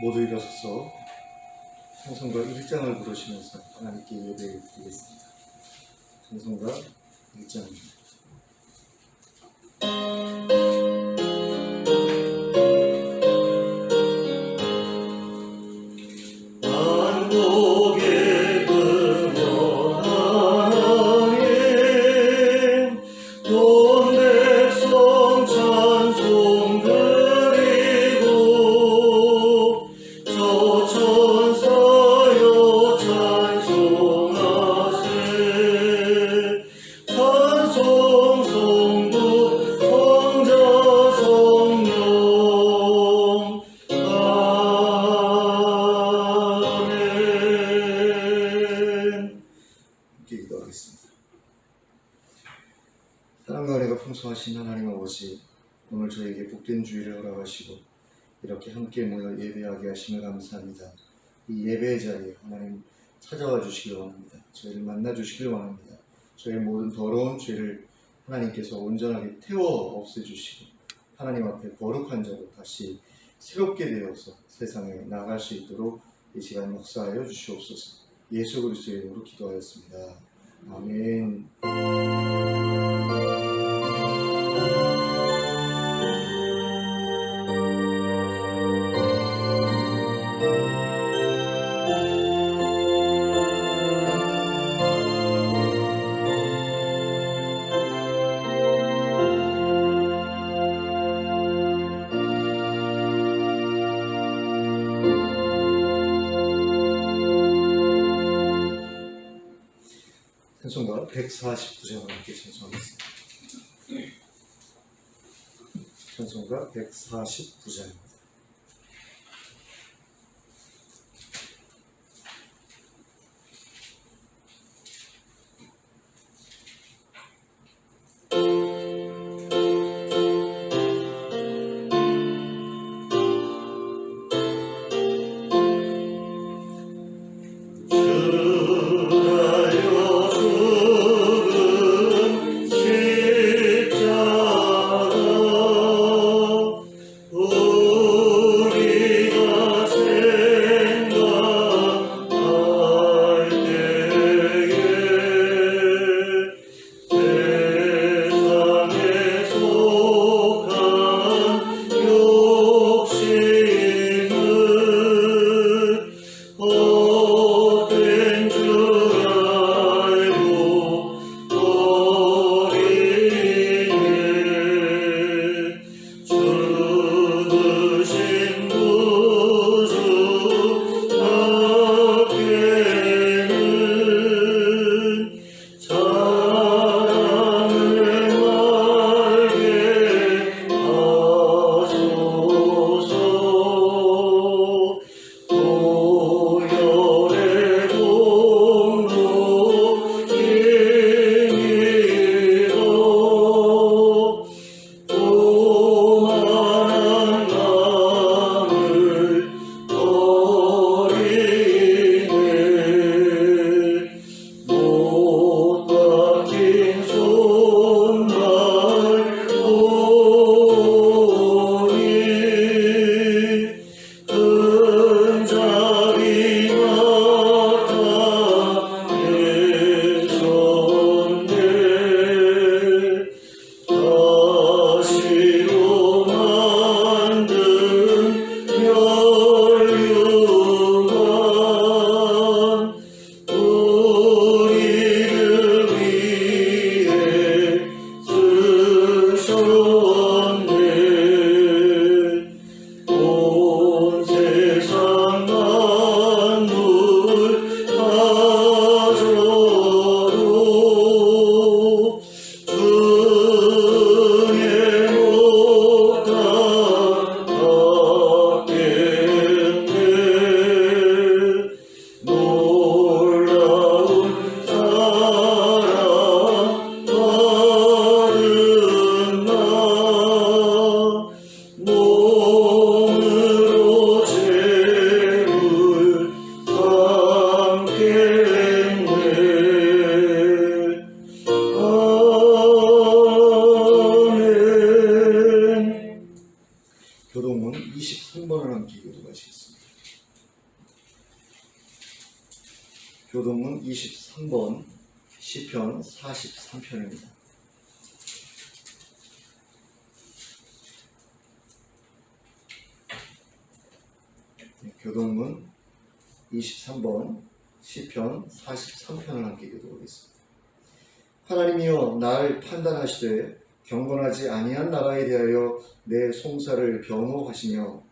모두 일어서서 찬송가 1장을 부르시면서 하나님께 예배를 드리겠습니다. 찬송가 1장입니다. 사랑과 은혜가 풍성하신 하나님 아버지, 오늘 저에게 복된 주일을 허락하시고 이렇게 함께 모여 예배하게 하심을 감사합니다. 이 예배의 자리에 하나님 찾아와 주시길 원합니다. 저희를 만나 주시길 원합니다. 저의 모든 더러운 죄를 하나님께서 온전하게 태워 없애주시고 하나님 앞에 거룩한 자로 다시 새롭게 되어서 세상에 나갈 수 있도록 이 시간 역사하여 주시옵소서. 예수 그리스도의 이름으로 기도하였습니다. 아멘. 찬송가 149장을 함께 찬송하겠습니다. 찬송가 149장입니다. 교동문 23번을 함께 교도하시겠습니다. 교동문 23번 시편 43편입니다. 교동문 23번 시편 43편을 함께 교독하겠습니다. 하나님이여 날 판단하시되 경건하지 아니한 나라에 대하여 내 송사를 변호하시며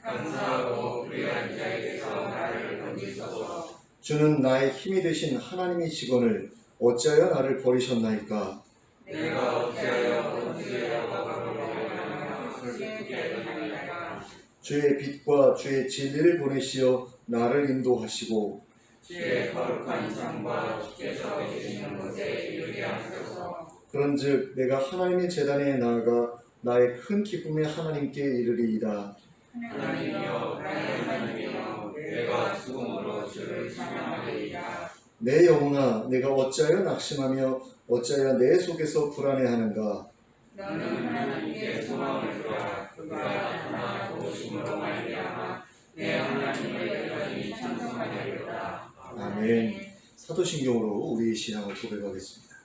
간사하고 불의한 자에게서 나를 건지소서. 주는 나의 힘이 되신 하나님이시거늘 어찌하여 나를 버리셨나이까. 내가 어찌하여 원수의 억압으로 말미암아 슬프게 하나이까. 주의 빛과 주의 진리를 보내시어 나를 인도하시고 주의 거룩한 성과 주께서 계시는 곳에 이르게 하소서. 그런즉 내가 하나님의 제단에 나아가 나의 큰 기쁨의 하나님께 이르리이다. 하나님이여 나의 하나님이여 내가 수금으로 주를 찬양하리이다. 내 영혼아 내가 어찌하여 낙심하며 어찌하여 내 속에서 불안해하는가. 너는 하나님께 소망을 두라. 그가 나타나 도우심으로 말미암아 내 하나님을 여전히 찬송하리로다. 아멘. 사도신경으로 우리의 신앙을 고백하겠습니다.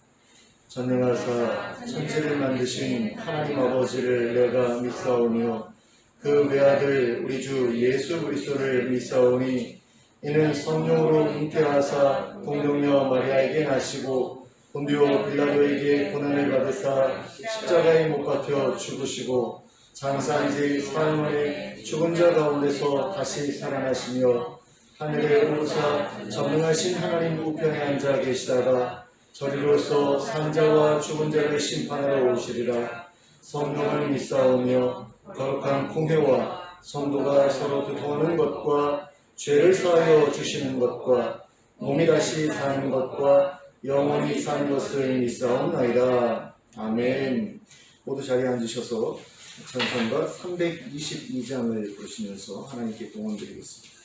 전능하사 천지를 만드신 하나님 아버지를 내가 믿사오며 그 외아들 우리 주 예수 그리스도를 믿사오니 이는 성령으로 잉태하사 동정녀 마리아에게 나시고 본디오 빌라도에게 고난을 받으사 십자가에 못 박혀 죽으시고 장사한 지 사흘 만에 죽은 자 가운데서 다시 살아나시며 하늘에 오르사 전능하신 하나님 우편에 앉아 계시다가 저리로서 산자와 죽은 자를 심판하러 오시리라. 성령을 믿사오며 거룩한 공회와 성도가 서로 교통하는 것과 죄를 사하여 주시는 것과 몸이 다시 사는 것과 영원히 사는 것을 믿사옵나이다. 아멘. 모두 자리에 앉으셔서 찬송가 322장을 부르시면서 하나님께 공헌드리겠습니다.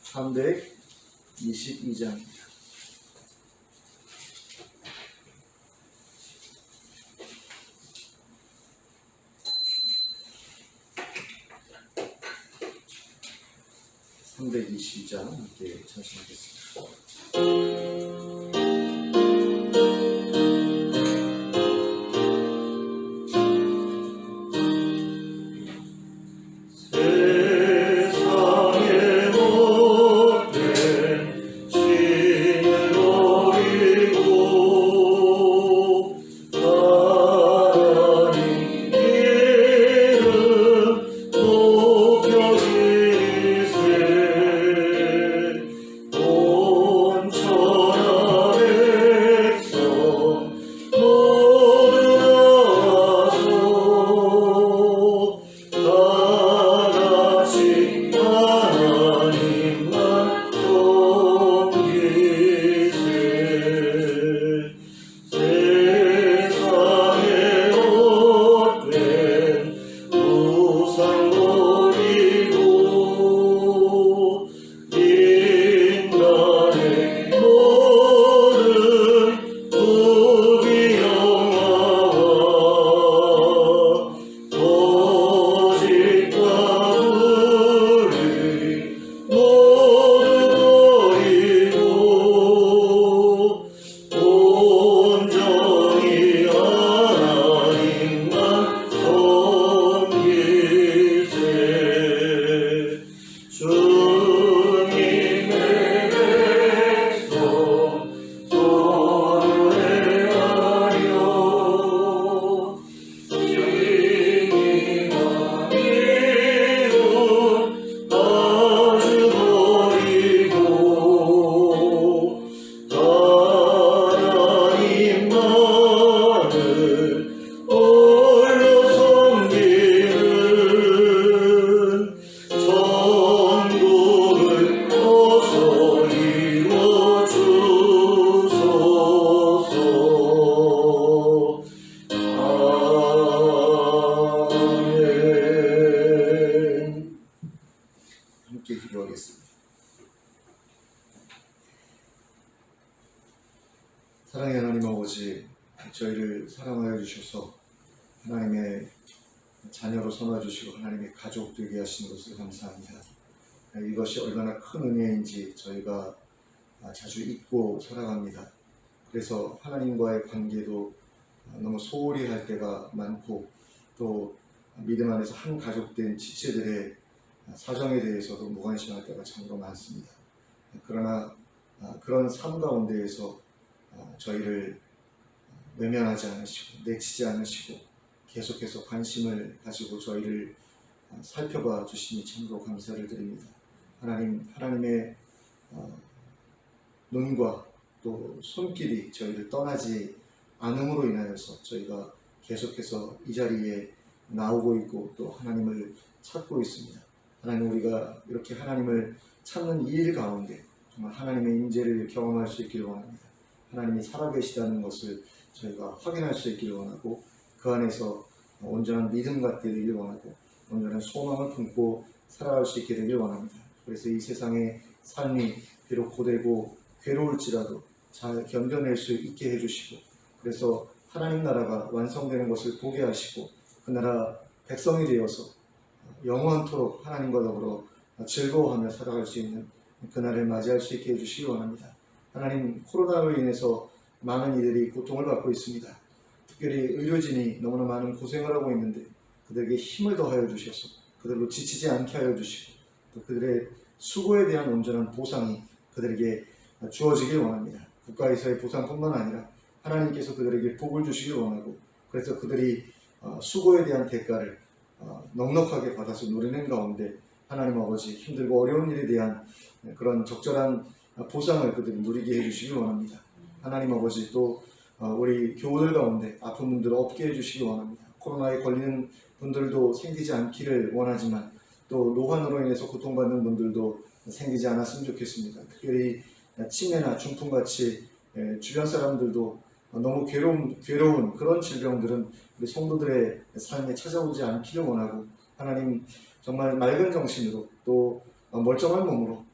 322장입니다. 함께 찬송하겠습니다. 사랑의 하나님 아버지, 저희를 사랑하여 주셔서 하나님의 자녀로 삼아주시고 하나님의 가족 되게 하신 것을 감사합니다. 이것이 얼마나 큰 은혜인지 저희가 자주 잊고 살아갑니다. 그래서 하나님과의 관계도 너무 소홀히 할 때가 많고, 또 믿음 안에서 한 가족된 지체들의 사정에 대해서도 무관심할 때가 참으로 많습니다. 그러나 그런 삶 가운데에서 저희를 외면하지 않으시고 내치지 않으시고 계속해서 관심을 가지고 저희를 살펴봐 주시니 참으로 감사를 드립니다. 하나님의 눈과 또 손길이 저희를 떠나지 않음으로 인하여서 저희가 계속해서 이 자리에 나오고 있고 또 하나님을 찾고 있습니다. 하나님, 우리가 이렇게 하나님을 찾는 이 일 가운데 정말 하나님의 임재를 경험할 수 있기를 원합니다. 하나님이 살아계시다는 것을 저희가 확인할 수 있기를 원하고, 그 안에서 온전한 믿음 갖게 되길 원하고 온전한 소망을 품고 살아갈 수 있게 되길 원합니다. 그래서 이 세상의 삶이 비록 고되고 괴로울지라도 잘 견뎌낼 수 있게 해주시고, 그래서 하나님 나라가 완성되는 것을 보게 하시고 그 나라 백성이 되어서 영원토록 하나님과 더불어 즐거워하며 살아갈 수 있는 그날을 맞이할 수 있게 해주시기 원합니다. 하나님, 코로나로 인해서 많은 이들이 고통을 받고 있습니다. 특별히 의료진이 너무나 많은 고생을 하고 있는데 그들에게 힘을 더하여 주셔서 그들로 지치지 않게 하여 주시고, 또 그들의 수고에 대한 온전한 보상이 그들에게 주어지길 원합니다. 국가에서의 보상뿐만 아니라 하나님께서 그들에게 복을 주시길 원하고, 그래서 그들이 수고에 대한 대가를 넉넉하게 받아서 누리는 가운데 하나님 아버지, 힘들고 어려운 일에 대한 그런 적절한 보상을 그들이 누리게 해주시길 원합니다. 하나님 아버지, 또 우리 교우들 가운데 아픈 분들을 없게 해주시길 원합니다. 코로나에 걸리는 분들도 생기지 않기를 원하지만 또 노환으로 인해서 고통받는 분들도 생기지 않았으면 좋겠습니다. 특별히 치매나 중풍같이 주변 사람들도 너무 괴로운 그런 질병들은 우리 성도들의 삶에 찾아오지 않기를 원하고, 하나님 정말 맑은 정신으로 또 멀쩡한 몸으로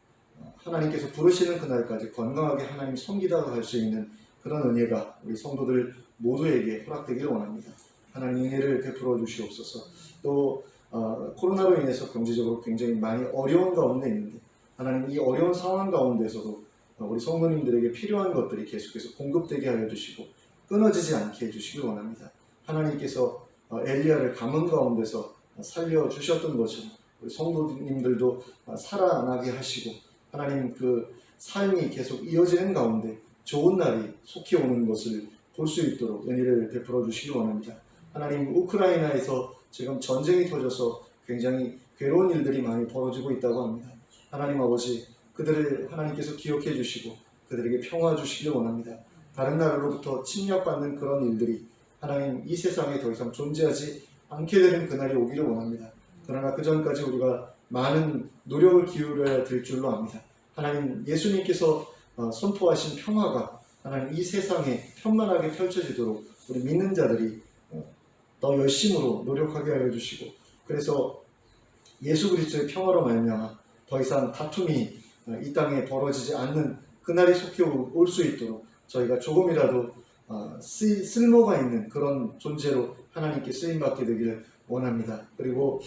하나님께서 부르시는 그날까지 건강하게 하나님 섬기다가 갈 수 있는 그런 은혜가 우리 성도들 모두에게 허락되기를 원합니다. 하나님 은혜를 베풀어 주시옵소서. 또 코로나로 인해서 경제적으로 굉장히 많이 어려운 가운데 있는데 하나님, 이 어려운 상황 가운데서도 우리 성도님들에게 필요한 것들이 계속해서 공급되게 하여 주시고 끊어지지 않게 해주시길 원합니다. 하나님께서 엘리야를 가뭄 가운데서 살려주셨던 것처럼 우리 성도님들도 살아나게 하시고, 하나님 그 삶이 계속 이어지는 가운데 좋은 날이 속히 오는 것을 볼 수 있도록 은혜를 베풀어 주시기 원합니다. 하나님, 우크라이나에서 지금 전쟁이 터져서 굉장히 괴로운 일들이 많이 벌어지고 있다고 합니다. 하나님 아버지, 그들을 하나님께서 기억해 주시고 그들에게 평화 주시기를 원합니다. 다른 나라로부터 침략받는 그런 일들이 하나님 이 세상에 더 이상 존재하지 않게 되는 그날이 오기를 원합니다. 그러나 그 전까지 우리가 많은 노력을 기울여야 될 줄로 압니다. 하나님, 예수님께서 선포하신 평화가 하나님 이 세상에 편만하게 펼쳐지도록 우리 믿는 자들이 더 열심으로 노력하게 하여 주시고, 그래서 예수 그리스도의 평화로 말미암아 더 이상 다툼이 이 땅에 벌어지지 않는 그날이 속히 올 수 있도록 저희가 조금이라도 쓸모가 있는 그런 존재로 하나님께 쓰임받게 되기를 원합니다. 그리고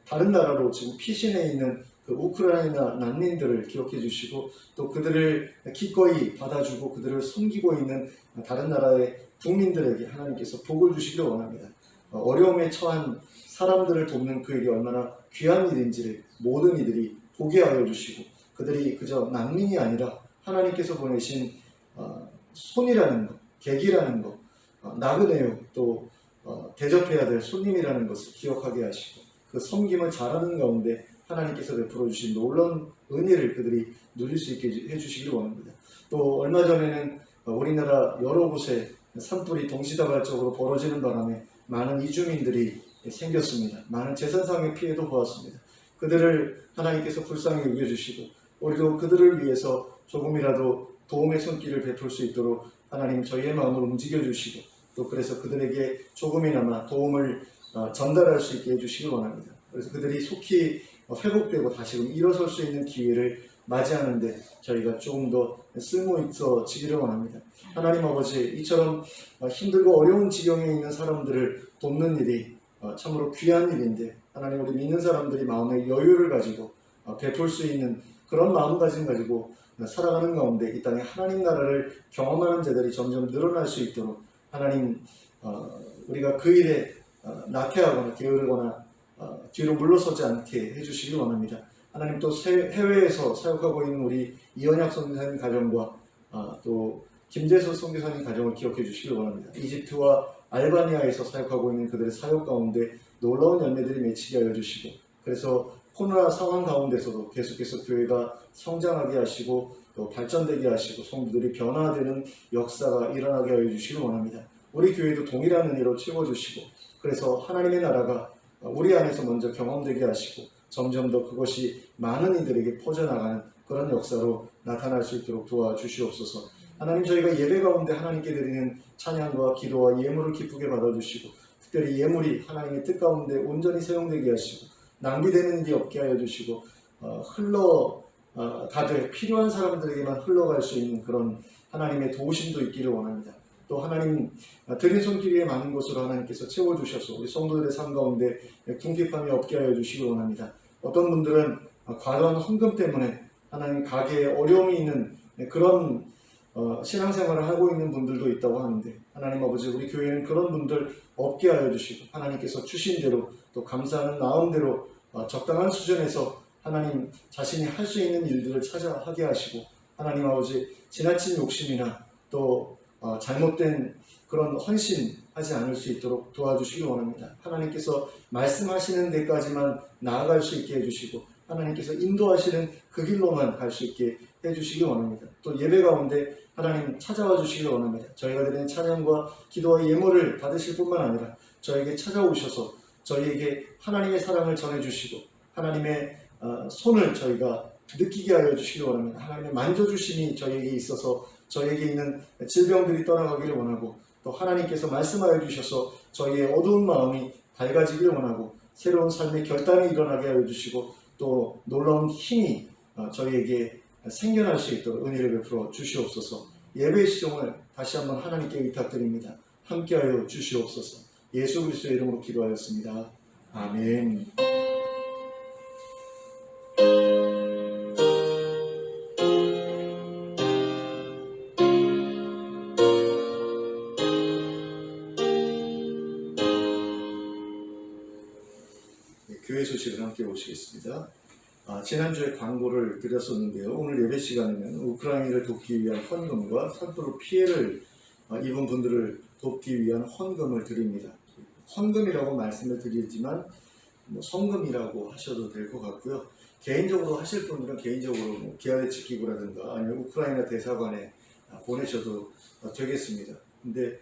다른 나라로 지금 피신해 있는 그 우크라이나 난민들을 기억해 주시고, 또 그들을 기꺼이 받아주고 그들을 섬기고 있는 다른 나라의 국민들에게 하나님께서 복을 주시기를 원합니다. 어려움에 처한 사람들을 돕는 그 일이 얼마나 귀한 일인지를 모든 이들이 보게 하여 주시고, 그들이 그저 난민이 아니라 하나님께서 보내신 손이라는 것, 객이라는 것, 나그네요, 또 대접해야 될 손님이라는 것을 기억하게 하시고, 그 섬김을 잘하는 가운데 하나님께서 베풀어 주신 놀라운 은혜를 그들이 누릴 수 있게 해주시길 원합니다. 또 얼마 전에는 우리나라 여러 곳에 산불이 동시다발적으로 벌어지는 바람에 많은 이주민들이 생겼습니다. 많은 재산상의 피해도 보았습니다. 그들을 하나님께서 불쌍히 여겨주시고 우리도 그들을 위해서 조금이라도 도움의 손길을 베풀 수 있도록 하나님 저희의 마음을 움직여 주시고, 또 그래서 그들에게 조금이나마 도움을 전달할 수 있게 해주시길 원합니다. 그래서 그들이 속히 회복되고 다시금 일어설 수 있는 기회를 맞이하는데 저희가 조금 더 쓸모 있어지기를 원합니다. 하나님 아버지, 이처럼 힘들고 어려운 지경에 있는 사람들을 돕는 일이 참으로 귀한 일인데, 하나님 우리 믿는 사람들이 마음의 여유를 가지고 베풀 수 있는 그런 마음가짐 가지고 살아가는 가운데 이 땅에 하나님 나라를 경험하는 자들이 점점 늘어날 수 있도록 하나님 우리가 그 일에 낙해하거나 게으르거나 뒤로 물러서지 않게 해주시기 원합니다. 하나님 또 해외에서 사역하고 있는 우리 이현약 선교사님 가정과 또 김재수 선교사님 가정을 기억해 주시기 원합니다. 이집트와 알바니아에서 사역하고 있는 그들의 사역 가운데 놀라운 열매들이 맺히게 하여 주시고, 그래서 코로나 상황 가운데서도 계속해서 교회가 성장하게 하시고 또 발전되게 하시고 성도들이 변화되는 역사가 일어나게 하여 주시기 원합니다. 우리 교회도 동일한 은혜로 채워주시고, 그래서 하나님의 나라가 우리 안에서 먼저 경험되게 하시고 점점 더 그것이 많은 이들에게 퍼져나가는 그런 역사로 나타날 수 있도록 도와주시옵소서. 하나님, 저희가 예배 가운데 하나님께 드리는 찬양과 기도와 예물을 기쁘게 받아주시고, 특별히 예물이 하나님의 뜻 가운데 온전히 사용되게 하시고 낭비되는 일이 없게 하여 주시고 가되 필요한 사람들에게만 흘러갈 수 있는 그런 하나님의 도우심도 있기를 원합니다. 또 하나님 드린 손길 위에 많은 것으로 하나님께서 채워주셔서 우리 성도들의 삶 가운데 궁핍함이 없게 하여 주시기 원합니다. 어떤 분들은 과도한 헌금 때문에 하나님 가게에 어려움이 있는 그런 신앙생활을 하고 있는 분들도 있다고 하는데, 하나님 아버지, 우리 교회는 그런 분들 없게 하여 주시고 하나님께서 주신 대로 또 감사하는 마음대로 적당한 수준에서 하나님 자신이 할 수 있는 일들을 찾아 하게 하시고, 하나님 아버지, 지나친 욕심이나 또 잘못된 그런 헌신하지 않을 수 있도록 도와주시기 원합니다. 하나님께서 말씀하시는 데까지만 나아갈 수 있게 해주시고 하나님께서 인도하시는 그 길로만 갈 수 있게 해주시기 원합니다. 또 예배 가운데 하나님 찾아와 주시기 원합니다. 저희가 드리는 찬양과 기도와 예물을 받으실 뿐만 아니라 저에게 찾아오셔서 저희에게 하나님의 사랑을 전해주시고 하나님의 손을 저희가 느끼게 하여 주시기 원합니다. 하나님의 만져주심이 저희에게 있어서 저희에게 있는 질병들이 떠나가기를 원하고, 또 하나님께서 말씀하여 주셔서 저희의 어두운 마음이 밝아지기를 원하고 새로운 삶의 결단이 일어나게 하여 주시고 또 놀라운 힘이 저희에게 생겨날 수 있도록 은혜를 베풀어 주시옵소서. 예배의 시종을 다시 한번 하나님께 의탁드립니다. 함께하여 주시옵소서. 예수 그리스도의 이름으로 기도하였습니다. 아멘. 교회 소식을 함께 보시겠습니다. 지난주에 광고를 드렸었는데요. 오늘 예배 시간에는 우크라이나를 돕기 위한 헌금과 산불로 피해를 입은 분들을 돕기 위한 헌금을 드립니다. 헌금이라고 말씀을 드리지만 성금이라고 하셔도 될 것 같고요. 개인적으로 하실 분들은 개인적으로 기아의 지키고라든가 아니면 우크라이나 대사관에 보내셔도 되겠습니다. 근데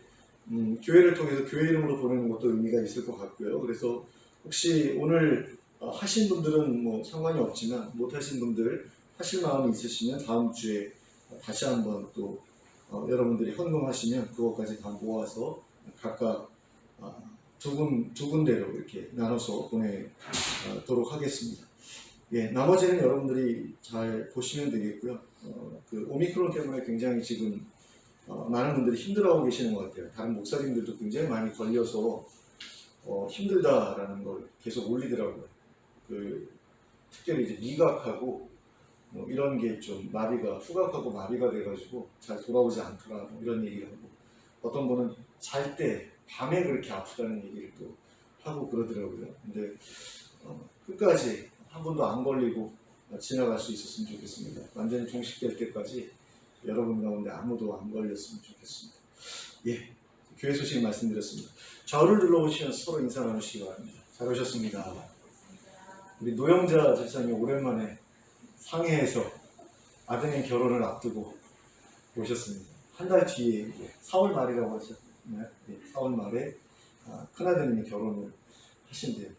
교회를 통해서 교회 이름으로 보내는 것도 의미가 있을 것 같고요. 그래서 혹시 오늘 하신 분들은 상관이 없지만 못하신 분들 하실 마음이 있으시면 다음 주에 다시 한번 또 여러분들이 헌금하시면 그것까지 다 모아서 각각 두 군데로 이렇게 나눠서 보내도록 하겠습니다. 예, 나머지는 여러분들이 잘 보시면 되겠고요. 그 오미크론 때문에 굉장히 지금 많은 분들이 힘들어하고 계시는 것 같아요. 다른 목사님들도 굉장히 많이 걸려서 힘들다라는 걸 계속 올리더라고요. 특별히 이제 미각하고 이런 게 좀 후각하고 마비가 돼가지고 잘 돌아오지 않더라 이런 얘기를 하고, 어떤 분은 잘 때 밤에 그렇게 아프다는 얘기를 또 하고 그러더라고요. 근데 끝까지 한 번도 안 걸리고 지나갈 수 있었으면 좋겠습니다. 완전히 종식될 때까지 여러분 가운데 아무도 안 걸렸으면 좋겠습니다. 예, 교회 소식 말씀드렸습니다. 좌우를 둘러보시면서 서로 인사 나누시기 바랍니다. 잘 오셨습니다. 우리 노영자 집사님 오랜만에 상해에서 아드님 결혼을 앞두고 오셨습니다. 한 달 뒤에 4월 말이라고 하셨나요? 네, 4월 말에 큰아드님이 결혼을 하신대요.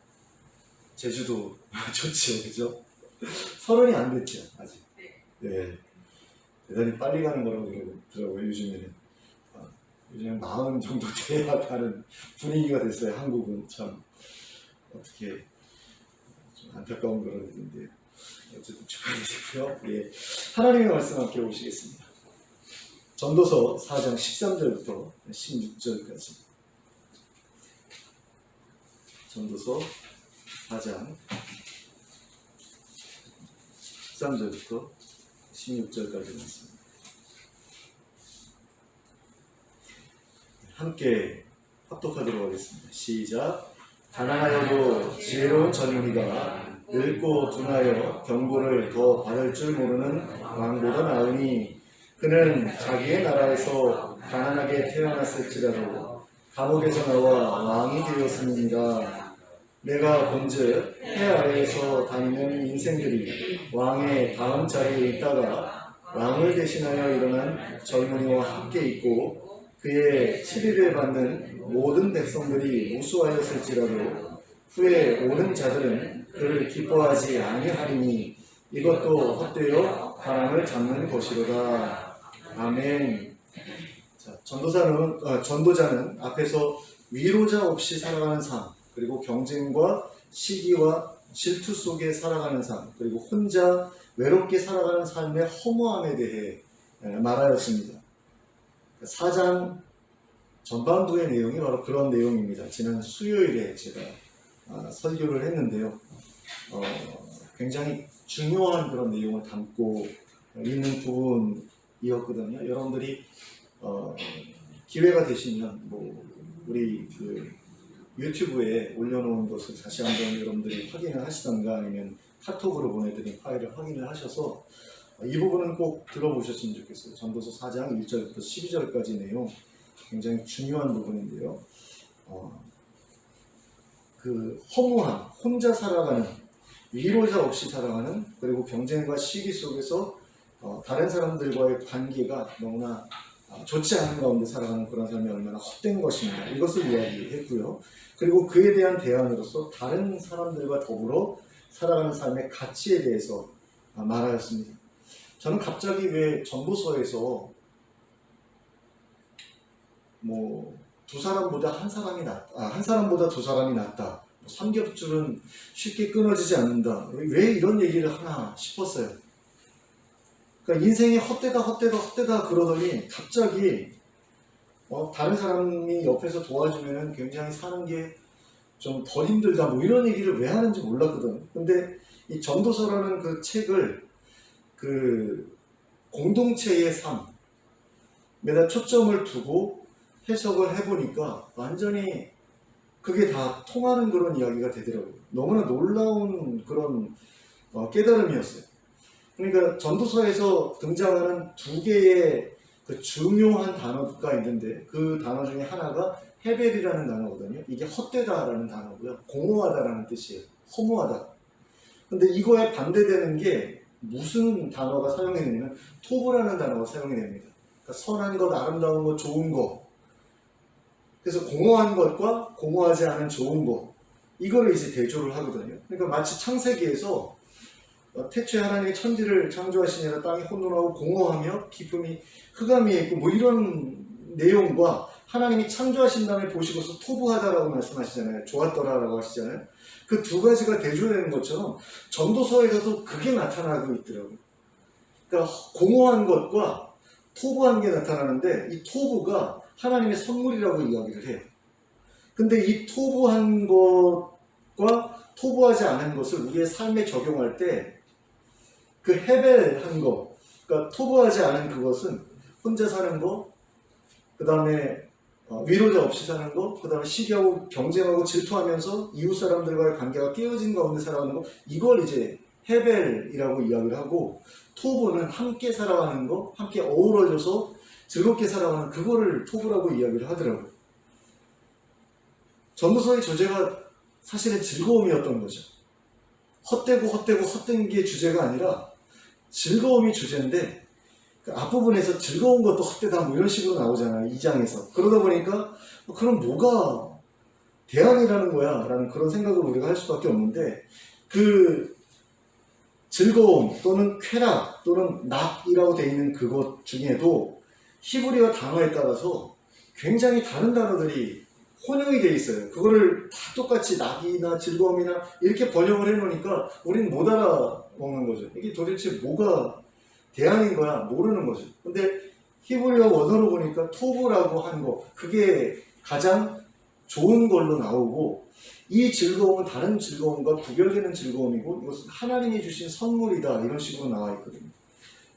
제주도 좋지요, 그죠? 30이 안 됐죠, 아직. 네, 대단히 빨리 가는 거라고 그러더라고요, 요즘에는. 요즘 40 정도 돼야 가는 분위기가 됐어요. 한국은 참 어떻게 좀 안타까운 그런 일인데 어쨌든 축하드리고요. 예, 하나님의 말씀 함께 보시겠습니다. 전도서 4장 13절부터 16절까지. 전도서 4장 13절부터 16절까지 있습니다. 함께 합독하도록 하겠습니다. 시작. 가난하여도 지혜로운 젊은이가 늙고 둔하여 경고를 더 받을 줄 모르는 왕보다 나으니 그는 자기의 나라에서 가난하게 태어났을지라도 감옥에서 나와 왕이 되었음이니라. 내가 본즉 해 아래에서 다니는 인생들이 왕의 다음 자리에 있다가 왕을 대신하여 일어난 젊은이와 함께 있고 그의 치리를 받는 모든 백성들이 무수하였을지라도 후에 오는 자들은 그를 기뻐하지 아니하리니 이것도 헛되어 바람을 잡는 것이로다. 아멘. 자, 전도자는 앞에서 위로자 없이 살아가는 삶, 그리고 경쟁과 시기와 질투 속에 살아가는 삶, 그리고 혼자 외롭게 살아가는 삶의 허무함에 대해 말하였습니다. 4장 전반부의 내용이 바로 그런 내용입니다. 지난 수요일에 제가 설교를 했는데요. 굉장히 중요한 그런 내용을 담고 있는 부분이었거든요. 여러분들이 기회가 되시면 우리 유튜브에 올려놓은 것을 다시 한번 여러분들이 확인을 하시던가 아니면 카톡으로 보내드린 파일을 확인을 하셔서 이 부분은 꼭 들어보셨으면 좋겠어요. 전도서 4장 1절부터 12절까지 내용 굉장히 중요한 부분인데요. 그 허무함, 혼자 살아가는, 위로자 없이 살아가는, 그리고 경쟁과 시기 속에서 다른 사람들과의 관계가 너무나 좋지 않은 가운데 살아가는 그런 삶이 얼마나 헛된 것인가, 이것을 이야기했고요. 그리고 그에 대한 대안으로서 다른 사람들과 더불어 살아가는 삶의 가치에 대해서 말하였습니다. 저는 갑자기 왜 전도서에서 두 사람보다 한 사람보다 두 사람이 낫다, 삼겹줄은 쉽게 끊어지지 않는다, 왜 이런 얘기를 하나 싶었어요. 그러니까 인생이 헛되다 그러더니 갑자기 다른 사람이 옆에서 도와주면 굉장히 사는 게 좀 덜 힘들다, 이런 얘기를 왜 하는지 몰랐거든. 근데 이 전도서라는 그 책을 그 공동체의 삶에다 초점을 두고 해석을 해보니까 완전히 그게 다 통하는 그런 이야기가 되더라고요. 너무나 놀라운 그런 깨달음이었어요. 그러니까 전도서에서 등장하는 두 개의 그 중요한 단어가 있는데 그 단어 중에 하나가 헤벨이라는 단어거든요. 이게 헛되다라는 단어고요. 공허하다라는 뜻이에요. 허무하다. 근데 이거에 반대되는 게 무슨 단어가 사용이 되냐면 토브라는 단어가 사용이 됩니다. 그러니까 선한 것, 아름다운 것, 좋은 것. 그래서 공허한 것과 공허하지 않은 좋은 것, 이거를 이제 대조를 하거든요. 그러니까 마치 창세기에서 태초에 하나님이 천지를 창조하시니라 땅이 혼돈하고 공허하며 깊음이 흑암 위에 있고 이런 내용과 하나님이 창조하신 다음에 보시고서 토부하다라고 말씀하시잖아요. 좋았더라라고 하시잖아요. 그 두 가지가 대조되는 것처럼 전도서에서도 그게 나타나고 있더라고요. 그러니까 공허한 것과 토부한 게 나타나는데 이 토부가 하나님의 선물이라고 이야기를 해요. 근데 이 토부한 것과 토부하지 않은 것을 우리의 삶에 적용할 때 그 헤벨한 것, 그러니까 토부하지 않은 그것은 혼자 사는 것, 그 다음에 위로자 없이 사는 것, 그 다음에 시기하고 경쟁하고 질투하면서 이웃 사람들과의 관계가 깨어진 가운데 살아가는 것, 이걸 이제 헤벨이라고 이야기를 하고, 토부는 함께 살아가는 것, 함께 어우러져서 즐겁게 살아가는 그거를 토부라고 이야기를 하더라고요. 전도서의 주제가 사실은 즐거움이었던 거죠. 헛된 게 주제가 아니라 즐거움이 주제인데 그 앞부분에서 즐거운 것도 헛되다 이런 식으로 나오잖아요. 2장에서. 그러다 보니까 그럼 뭐가 대안이라는 거야 라는 그런 생각을 우리가 할 수밖에 없는데 그 즐거움 또는 쾌락 또는 낙이라고 되어 있는 그것 중에도 히브리어 단어에 따라서 굉장히 다른 단어들이 혼용이 되어 있어요. 그거를 다 똑같이 낙이나 즐거움이나 이렇게 번역을 해놓으니까 우리는 못 알아먹는 거죠. 이게 도대체 뭐가 대안인 거야 모르는 거죠. 근데 히브리어 원어로 보니까 토브라고 하는 거, 그게 가장 좋은 걸로 나오고 이 즐거움은 다른 즐거움과 구별되는 즐거움이고 이것은 하나님이 주신 선물이다 이런 식으로 나와 있거든요.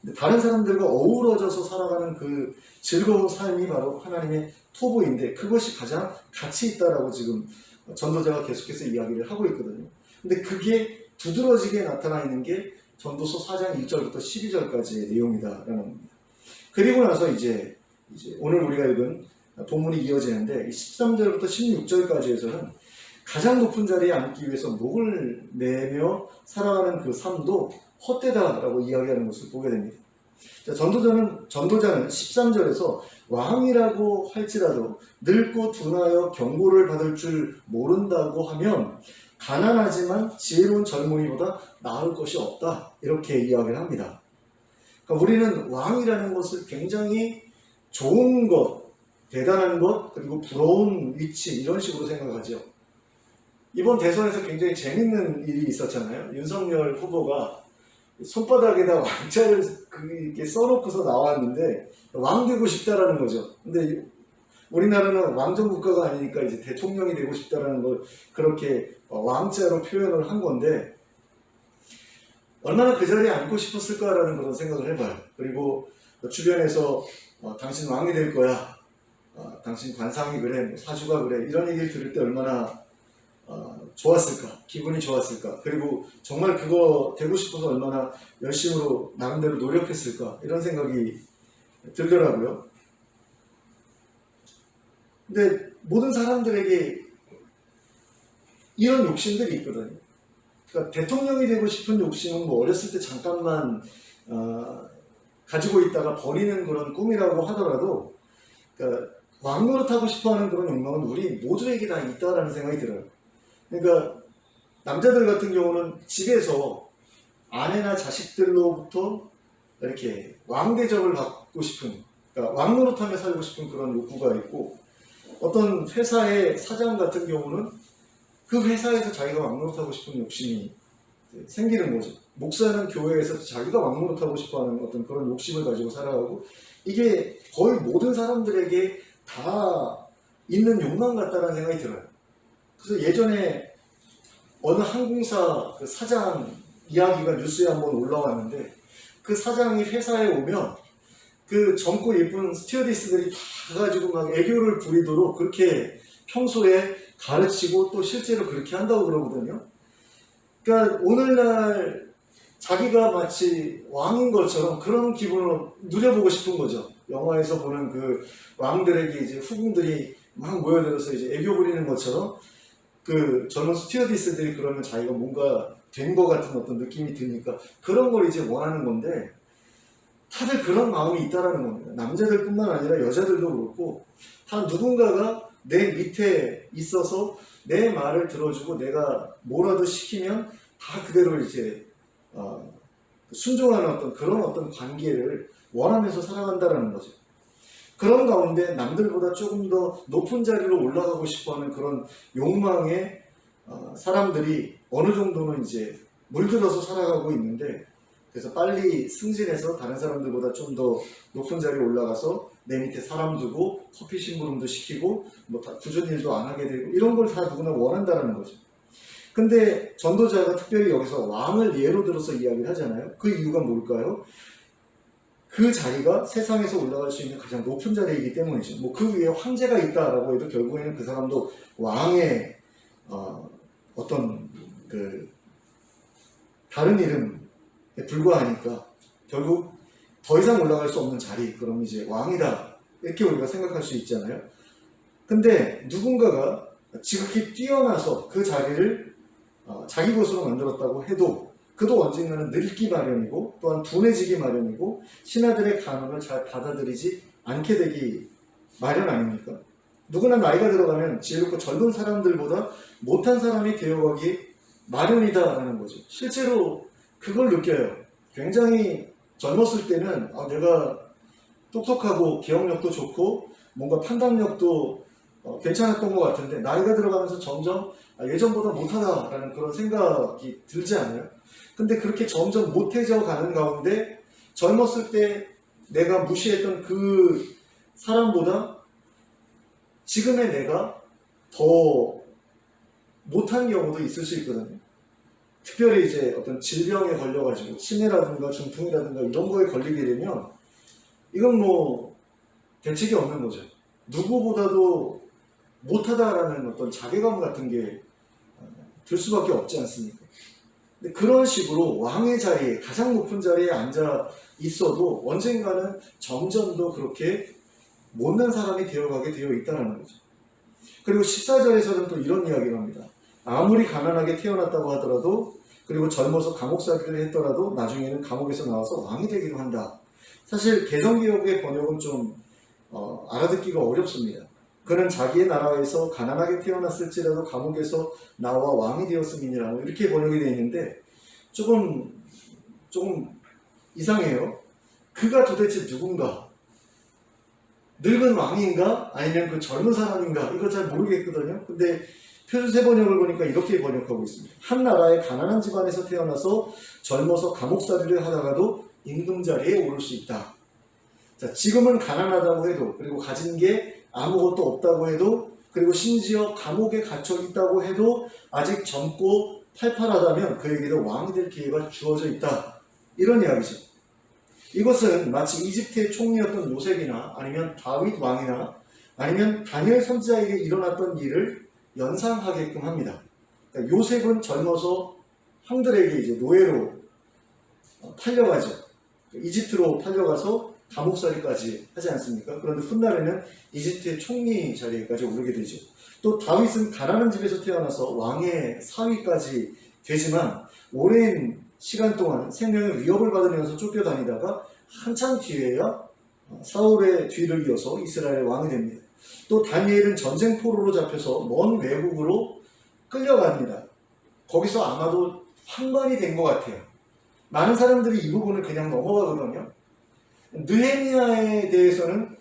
근데 다른 사람들과 어우러져서 살아가는 그 즐거운 삶이 바로 하나님의 토부인데 그것이 가장 가치 있다라고 지금 전도자가 계속해서 이야기를 하고 있거든요. 근데 그게 두드러지게 나타나 있는 게 전도서 4장 1절부터 12절까지의 내용이다라는 겁니다. 그리고 나서 이제 오늘 우리가 읽은 본문이 이어지는데 13절부터 16절까지에서는 가장 높은 자리에 앉기 위해서 목을 내며 살아가는 그 삶도 헛되다라고 이야기하는 것을 보게 됩니다. 자, 전도자는 13절에서 왕이라고 할지라도 늙고 둔하여 경고를 받을 줄 모른다고 하면 가난하지만 지혜로운 젊은이보다 나을 것이 없다 이렇게 이야기를 합니다. 그러니까 우리는 왕이라는 것을 굉장히 좋은 것, 대단한 것, 그리고 부러운 위치 이런 식으로 생각하죠. 이번 대선에서 굉장히 재밌는 일이 있었잖아요. 윤석열 후보가 손바닥에다 왕자를 이렇게 써놓고서 나왔는데 왕 되고 싶다라는 거죠. 근데 우리나라는 왕정 국가가 아니니까 이제 대통령이 되고 싶다라는 걸 그렇게 왕자로 표현을 한 건데 얼마나 그 자리에 앉고 싶었을까라는 그런 생각을 해봐요. 그리고 주변에서 당신 왕이 될 거야, 당신 관상이 그래, 뭐 사주가 그래 이런 얘기를 들을 때 얼마나 좋았을까, 기분이 좋았을까, 그리고 정말 그거 되고 싶어서 얼마나 열심으로 나름대로 노력했을까 이런 생각이 들더라고요. 근데 모든 사람들에게 이런 욕심들이 있거든요. 그러니까 대통령이 되고 싶은 욕심은 뭐 어렸을 때 잠깐만 가지고 있다가 버리는 그런 꿈이라고 하더라도 그러니까 왕 노릇하고 싶어하는 그런 욕망은 우리 모두에게 다 있다라는 생각이 들어요. 그러니까 남자들 같은 경우는 집에서 아내나 자식들로부터 이렇게 왕 대접을 받고 싶은, 그러니까 왕 노릇하며 살고 싶은 그런 욕구가 있고, 어떤 회사의 사장 같은 경우는 그 회사에서 자기가 왕 노릇하고 싶은 욕심이 생기는 거죠. 목사는 교회에서 자기가 왕 노릇하고 싶어하는 어떤 그런 욕심을 가지고 살아가고, 이게 거의 모든 사람들에게 다 있는 욕망 같다라는 생각이 들어요. 그래서 예전에 어느 항공사 그 사장 이야기가 뉴스에 한번 올라왔는데, 그 사장이 회사에 오면 그 젊고 예쁜 스튜어디스들이 다 가지고 막 애교를 부리도록 그렇게 평소에 가르치고 또 실제로 그렇게 한다고 그러거든요. 그러니까 오늘날 자기가 마치 왕인 것처럼 그런 기분을 누려보고 싶은 거죠. 영화에서 보는 그 왕들에게 이제 후궁들이 막 모여들어서 이제 애교 부리는 것처럼 그 젊은 스튜어디스들이 그러면 자기가 뭔가 된 것 같은 어떤 느낌이 드니까 그런 걸 이제 원하는 건데, 다들 그런 마음이 있다라는 겁니다. 남자들뿐만 아니라 여자들도 그렇고 다 누군가가 내 밑에 있어서 내 말을 들어주고 내가 뭐라도 시키면 다 그대로 이제 순종하는 어떤 그런 어떤 관계를 원하면서 살아간다라는 거죠. 그런 가운데 남들보다 조금 더 높은 자리로 올라가고 싶어하는 그런 욕망에 사람들이 어느 정도는 이제 물들어서 살아가고 있는데, 그래서 빨리 승진해서 다른 사람들보다 좀 더 높은 자리에 올라가서 내 밑에 사람 두고 커피 심부름도 시키고 뭐 다 굳은 일도 안 하게 되고 이런 걸 다 누구나 원한다라는 거죠. 근데 전도자가 특별히 여기서 왕을 예로 들어서 이야기를 하잖아요. 그 이유가 뭘까요? 그 자리가 세상에서 올라갈 수 있는 가장 높은 자리이기 때문이죠. 뭐 그 위에 황제가 있다라고 해도 결국에는 그 사람도 왕의 어떤 그 다른 이름에 불과하니까 결국 더 이상 올라갈 수 없는 자리, 그럼 이제 왕이다 이렇게 우리가 생각할 수 있잖아요. 근데 누군가가 지극히 뛰어나서 그 자리를 자기 것으로 만들었다고 해도 그도 언젠가는 늙기 마련이고 또한 둔해지기 마련이고 신하들의 간언을 잘 받아들이지 않게 되기 마련 아닙니까? 누구나 나이가 들어가면 지혜롭고 젊은 사람들보다 못한 사람이 되어가기 마련이다라는 거죠. 실제로 그걸 느껴요. 굉장히 젊었을 때는 내가 똑똑하고 기억력도 좋고 뭔가 판단력도 괜찮았던 것 같은데 나이가 들어가면서 점점 예전보다 못하다라는 그런 생각이 들지 않아요? 근데 그렇게 점점 못해져 가는 가운데 젊었을 때 내가 무시했던 그 사람보다 지금의 내가 더 못한 경우도 있을 수 있거든요. 특별히 이제 어떤 질병에 걸려가지고 치매라든가 중풍이라든가 이런 거에 걸리게 되면 이건 뭐 대책이 없는 거죠. 누구보다도 못하다라는 어떤 자괴감 같은 게 들 수밖에 없지 않습니까? 근데 그런 식으로 왕의 자리에, 가장 높은 자리에 앉아 있어도 언젠가는 점점 더 그렇게 못난 사람이 되어가게 되어 있다는 거죠. 그리고 14절에서는 또 이런 이야기를 합니다. 아무리 가난하게 태어났다고 하더라도, 그리고 젊어서 감옥살이를 했더라도 나중에는 감옥에서 나와서 왕이 되기로 한다. 사실 개성개혁의 번역은 좀 알아듣기가 어렵습니다. 그는 자기의 나라에서 가난하게 태어났을지라도 감옥에서 나와 왕이 되었음이니라, 이렇게 번역이 되어 있는데 조금 이상해요. 그가 도대체 누군가? 늙은 왕인가? 아니면 그 젊은 사람인가? 이거 잘 모르겠거든요. 근데 표준세 번역을 보니까 이렇게 번역하고 있습니다. 한 나라의 가난한 집안에서 태어나서 젊어서 감옥살이를 하다가도 임금 자리에 오를 수 있다. 자, 지금은 가난하다고 해도, 그리고 가진 게 아무것도 없다고 해도, 그리고 심지어 감옥에 갇혀 있다고 해도 아직 젊고 팔팔하다면 그에게도 왕이 될 기회가 주어져 있다. 이런 이야기죠. 이것은 마치 이집트의 총리였던 요셉이나 아니면 다윗 왕이나 아니면 다니엘 선지자에게 일어났던 일을 연상하게끔 합니다. 그러니까 요셉은 젊어서 형들에게 이제 노예로 팔려가죠. 이집트로 팔려가서 감옥살이까지 하지 않습니까? 그런데 훗날에는 이집트의 총리 자리에까지 오르게 되죠. 또 다윗은 가난한 집에서 태어나서 왕의 사위까지 되지만 오랜 시간 동안 생명의 위협을 받으면서 쫓겨다니다가 한참 뒤에야 사울의 뒤를 이어서 이스라엘의 왕이 됩니다. 또 다니엘은 전쟁포로로 잡혀서 먼 외국으로 끌려갑니다. 거기서 아마도 환관이 된 것 같아요. 많은 사람들이 이 부분을 그냥 넘어가거든요. 느헤미야에 대해서는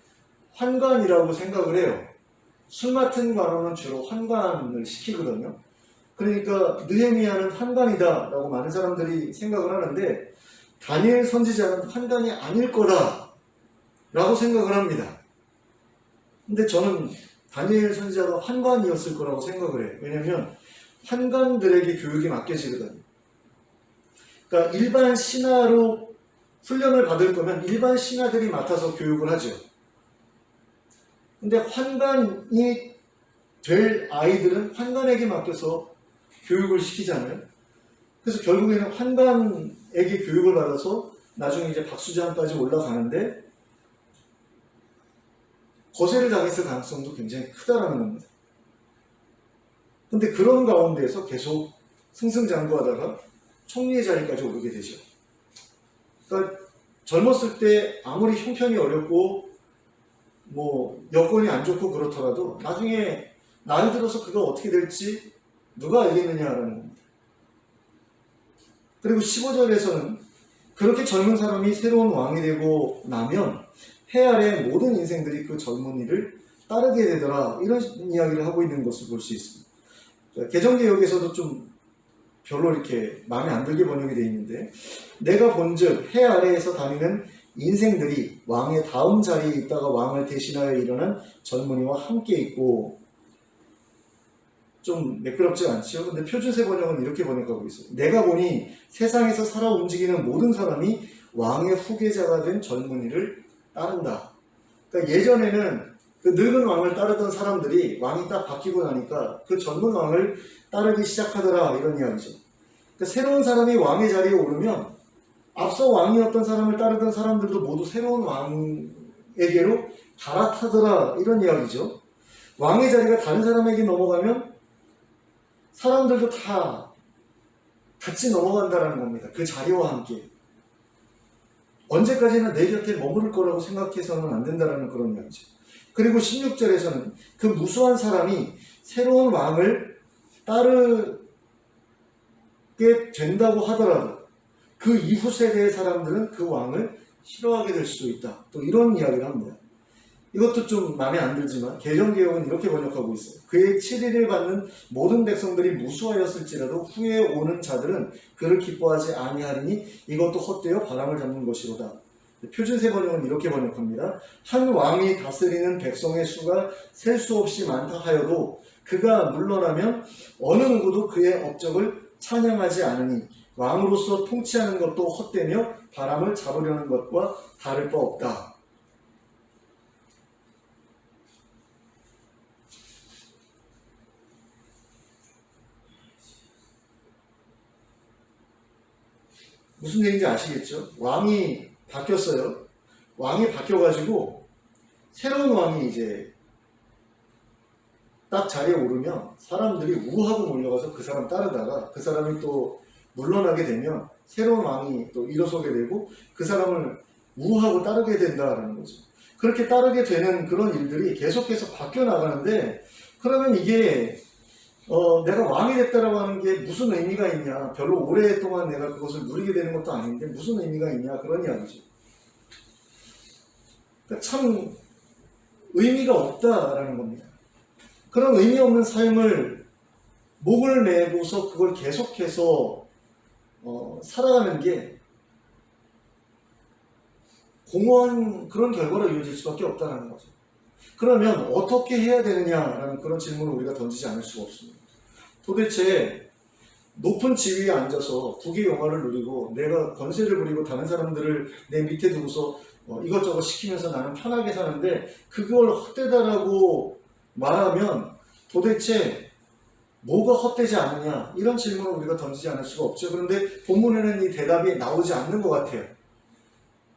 환관이라고 생각을 해요. 술 맡은 관원은 주로 환관을 시키거든요. 그러니까 느헤미야는 환관이다 라고 많은 사람들이 생각을 하는데 다니엘 선지자는 환관이 아닐 거다 라고 생각을 합니다. 근데 저는 다니엘 선지자가 환관이었을 거라고 생각을 해요. 왜냐하면 환관들에게 교육이 맡겨지거든요. 그러니까 일반 신하로 훈련을 받을 거면 일반 신하들이 맡아서 교육을 하죠. 근데 환관이 될 아이들은 환관에게 맡겨서 교육을 시키잖아요. 그래서 결국에는 환관에게 교육을 받아서 나중에 이제 박수장까지 올라가는데 거세를 당했을 가능성도 굉장히 크다라는 겁니다. 근데 그런 가운데에서 계속 승승장구하다가 총리의 자리까지 오르게 되죠. 그러니까 젊었을 때 아무리 형편이 어렵고 뭐 여건이 안 좋고 그렇더라도 나중에 나이 들어서 그가 어떻게 될지 누가 알겠느냐라는 겁니다. 그리고 15절에서는 그렇게 젊은 사람이 새로운 왕이 되고 나면 해 아래 모든 인생들이 그 젊은이를 따르게 되더라, 이런 이야기를 하고 있는 것을 볼 수 있습니다. 개정개혁에서도 좀 별로 이렇게 마음에 안 들게 번역이 되어 있는데, 내가 본즉 해 아래에서 다니는 인생들이 왕의 다음 자리에 있다가 왕을 대신하여 일어난 젊은이와 함께 있고, 좀 매끄럽지 않지요? 근데 표준세 번역은 이렇게 번역하고 있어요. 내가 보니 세상에서 살아 움직이는 모든 사람이 왕의 후계자가 된 젊은이를 따른다. 그러니까 예전에는 그 늙은 왕을 따르던 사람들이 왕이 딱 바뀌고 나니까 그 젊은 왕을 따르기 시작하더라, 이런 이야기죠. 그러니까 새로운 사람이 왕의 자리에 오르면 앞서 왕이었던 사람을 따르던 사람들도 모두 새로운 왕에게로 갈아타더라, 이런 이야기죠. 왕의 자리가 다른 사람에게 넘어가면 사람들도 다 같이 넘어간다는 겁니다. 그 자리와 함께. 언제까지나 내 곁에 머무를 거라고 생각해서는 안 된다는 그런 이야기죠. 그리고 16절에서는 그 무수한 사람이 새로운 왕을 따르게 된다고 하더라도 그 이후 세대의 사람들은 그 왕을 싫어하게 될 수도 있다. 또 이런 이야기를 합니다. 이것도 좀 마음에 안 들지만 개정개혁은 이렇게 번역하고 있어요. 그의 7일을 받는 모든 백성들이 무수하였을지라도 후에 오는 자들은 그를 기뻐하지 아니하리니 이것도 헛되어 바람을 잡는 것이로다. 표준세 번역은 이렇게 번역합니다. 한 왕이 다스리는 백성의 수가 셀 수 없이 많다 하여도 그가 물러나면 어느 누구도 그의 업적을 찬양하지 않으니 왕으로서 통치하는 것도 헛되며 바람을 잡으려는 것과 다를 바 없다. 무슨 얘기인지 아시겠죠? 왕이 바뀌었어요. 왕이 바뀌어가지고 새로운 왕이 이제 딱 자리에 오르면 사람들이 우하고 몰려가서 그 사람 따르다가 그 사람이 또 물러나게 되면 새로운 왕이 또 일어서게 되고 그 사람을 우하고 따르게 된다라는 거죠. 그렇게 따르게 되는 그런 일들이 계속해서 바뀌어 나가는데, 그러면 이게 내가 왕이 됐다라고 하는 게 무슨 의미가 있냐, 별로 오랫동안 내가 그것을 누리게 되는 것도 아닌데 무슨 의미가 있냐, 그런 이야기죠. 그러니까 참 의미가 없다라는 겁니다. 그런 의미 없는 삶을 목을 매고서 그걸 계속해서 살아가는 게 공허한 그런 결과로 이어질 수밖에 없다는 거죠. 그러면 어떻게 해야 되느냐라는 그런 질문을 우리가 던지지 않을 수가 없습니다. 도대체 높은 지위에 앉아서 국의 영화를 누리고 내가 권세를 부리고 다른 사람들을 내 밑에 두고서 이것저것 시키면서 나는 편하게 사는데 그걸 헛되다라고 말하면 도대체 뭐가 헛되지 않느냐, 이런 질문을 우리가 던지지 않을 수가 없죠. 그런데 본문에는 이 대답이 나오지 않는 것 같아요.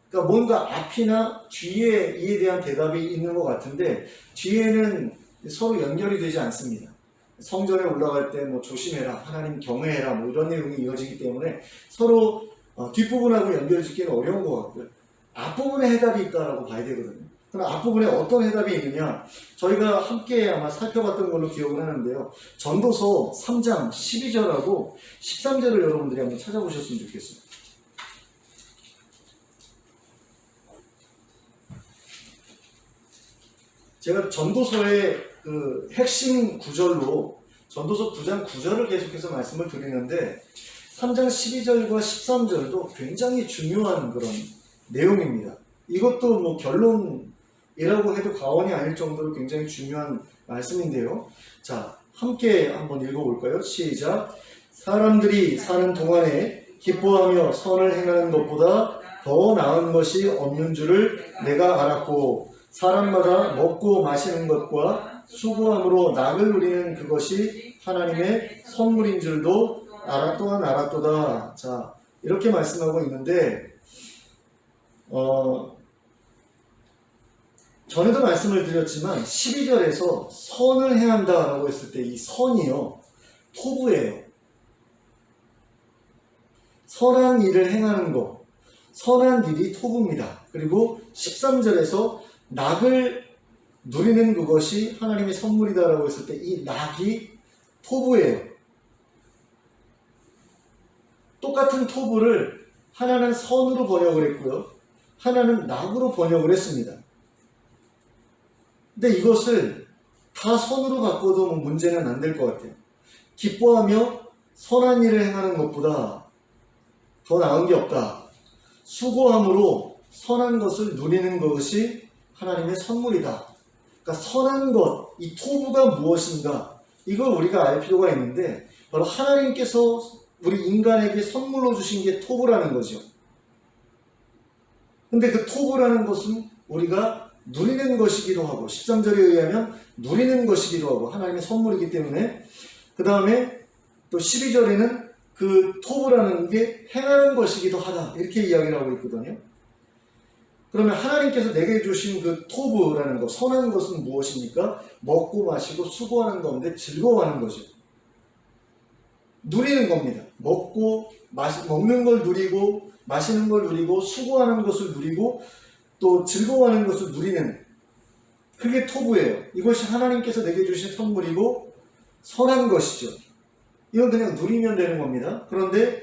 그러니까 뭔가 앞이나 뒤에 이에 대한 대답이 있는 것 같은데 뒤에는 서로 연결이 되지 않습니다. 성전에 올라갈 때 뭐 조심해라, 하나님 경외해라, 뭐 이런 내용이 이어지기 때문에 서로 뒷부분하고 연결짓기는 어려운 것 같고요. 앞부분에 해답이 있다라고 봐야 되거든요. 그럼 앞부분에 어떤 해답이 있느냐, 저희가 함께 아마 살펴봤던 걸로 기억을 하는데요. 전도서 3장 12절하고 13절을 여러분들이 한번 찾아보셨으면 좋겠어요. 제가 전도서의 그 핵심 구절로 전도서 9장 9절을 계속해서 말씀을 드리는데 3장 12절과 13절도 굉장히 중요한 그런 내용입니다. 이것도 뭐 결론이라고 해도 과언이 아닐 정도로 굉장히 중요한 말씀인데요. 자, 함께 한번 읽어볼까요? 시작. 사람들이 사는 동안에 기뻐하며 선을 행하는 것보다 더 나은 것이 없는 줄을 내가 알았고, 사람마다 먹고 마시는 것과 수고함으로 낙을 누리는 그것이 하나님의 선물인 줄도 또한 알았도다. 자, 이렇게 말씀하고 있는데 전에도 말씀을 드렸지만 12절에서 선을 행한다라고 했을 때 이 선이요, 토부예요. 선한 일을 행하는 것, 선한 일이 토부입니다. 그리고 13절에서 낙을 누리는 그것이 하나님의 선물이다라고 했을 때 이 낙이 토부예요. 똑같은 토부를 하나는 선으로 번역을 했고요, 하나는 낙으로 번역을 했습니다. 근데 이것을 다 선으로 바꿔도 뭐 문제는 안 될 것 같아요. 기뻐하며 선한 일을 행하는 것보다 더 나은 게 없다. 수고함으로 선한 것을 누리는 것이 하나님의 선물이다. 그러니까 선한 것, 이 토부가 무엇인가, 이걸 우리가 알 필요가 있는데 바로 하나님께서 우리 인간에게 선물로 주신 게 토부라는 거죠. 근데 그 토부라는 것은 우리가 누리는 것이기도 하고 13절에 의하면 누리는 것이기도 하고 하나님의 선물이기 때문에, 그 다음에 또 12절에는 그 토부라는 게 행하는 것이기도 하다, 이렇게 이야기를 하고 있거든요. 그러면 하나님께서 내게 주신 그 토부라는 것, 선한 것은 무엇입니까? 먹고 마시고 수고하는 가운데 즐거워하는 거죠. 누리는 겁니다. 먹는 걸 누리고 마시는 걸 누리고 수고하는 것을 누리고 또 즐거워하는 것을 누리는, 그게 토부예요. 이것이 하나님께서 내게 주신 선물이고 선한 것이죠. 이건 그냥 누리면 되는 겁니다. 그런데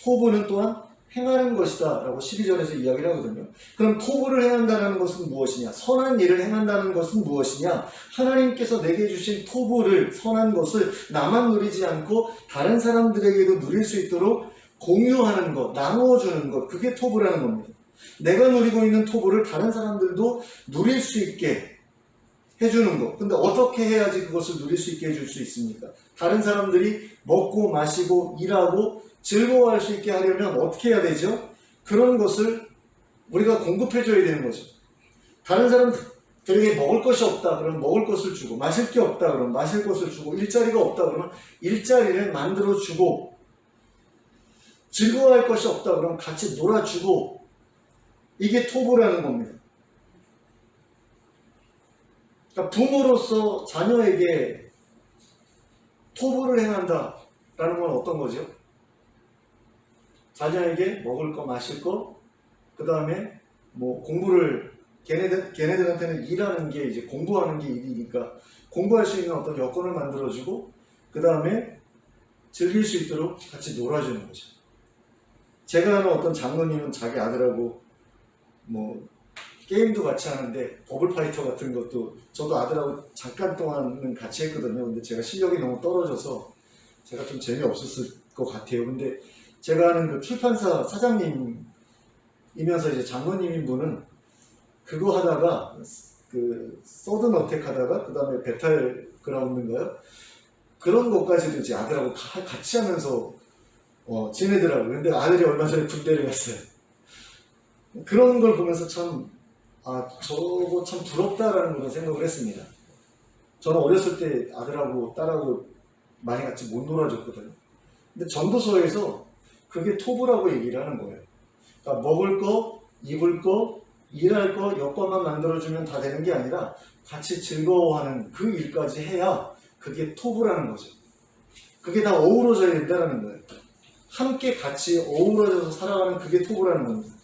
토부는 또한 행하는 것이다 라고 12절에서 이야기를 하거든요. 그럼 토부를 행한다는 것은 무엇이냐, 선한 일을 행한다는 것은 무엇이냐, 하나님께서 내게 주신 토부를, 선한 것을 나만 누리지 않고 다른 사람들에게도 누릴 수 있도록 공유하는 것, 나누어주는 것, 그게 토부라는 겁니다. 내가 누리고 있는 토부를 다른 사람들도 누릴 수 있게 해주는 거. 근데 어떻게 해야지 그것을 누릴 수 있게 해줄 수 있습니까? 다른 사람들이 먹고 마시고 일하고 즐거워할 수 있게 하려면 어떻게 해야 되죠? 그런 것을 우리가 공급해줘야 되는 거죠. 다른 사람들에게 먹을 것이 없다 그러면 먹을 것을 주고, 마실 게 없다 그러면 마실 것을 주고, 일자리가 없다 그러면 일자리를 만들어주고, 즐거워할 것이 없다 그러면 같이 놀아주고, 이게 토부라는 겁니다. 그러니까 부모로서 자녀에게 토부를 행한다라는 건 어떤 거죠? 자녀에게 먹을 거, 마실 거, 그 다음에 뭐 공부를, 걔네들한테는 일하는 게 이제 공부하는 게 일이니까 공부할 수 있는 어떤 여건을 만들어주고, 그 다음에 즐길 수 있도록 같이 놀아주는 거죠. 제가 아는 어떤 장로님은 자기 아들하고 뭐 게임도 같이 하는데, 버블파이터 같은 것도 저도 아들하고 잠깐 동안은 같이 했거든요. 근데 제가 실력이 너무 떨어져서 제가 좀 재미없었을 것 같아요. 근데 제가 아는 그 출판사 사장님이면서 이제 장로님인 분은 그거 하다가 그 서든 어택 하다가 그 다음에 배탈 그라운드인가요? 그런 것까지도 이제 아들하고 같이 하면서 지내더라고요. 근데 아들이 얼마 전에 군대를 갔어요. 그런 걸 보면서 참, 저거 참 부럽다라는 그런 생각을 했습니다. 저는 어렸을 때 아들하고 딸하고 많이 같이 못 놀아줬거든요. 근데 전도서에서 그게 토부라고 얘기를 하는 거예요. 그러니까 먹을 거, 입을 거, 일할 거, 여건만 만들어주면 다 되는 게 아니라 같이 즐거워하는 그 일까지 해야 그게 토부라는 거죠. 그게 다 어우러져야 된다는 거예요. 함께 같이 어우러져서 살아가는 그게 토부라는 겁니다.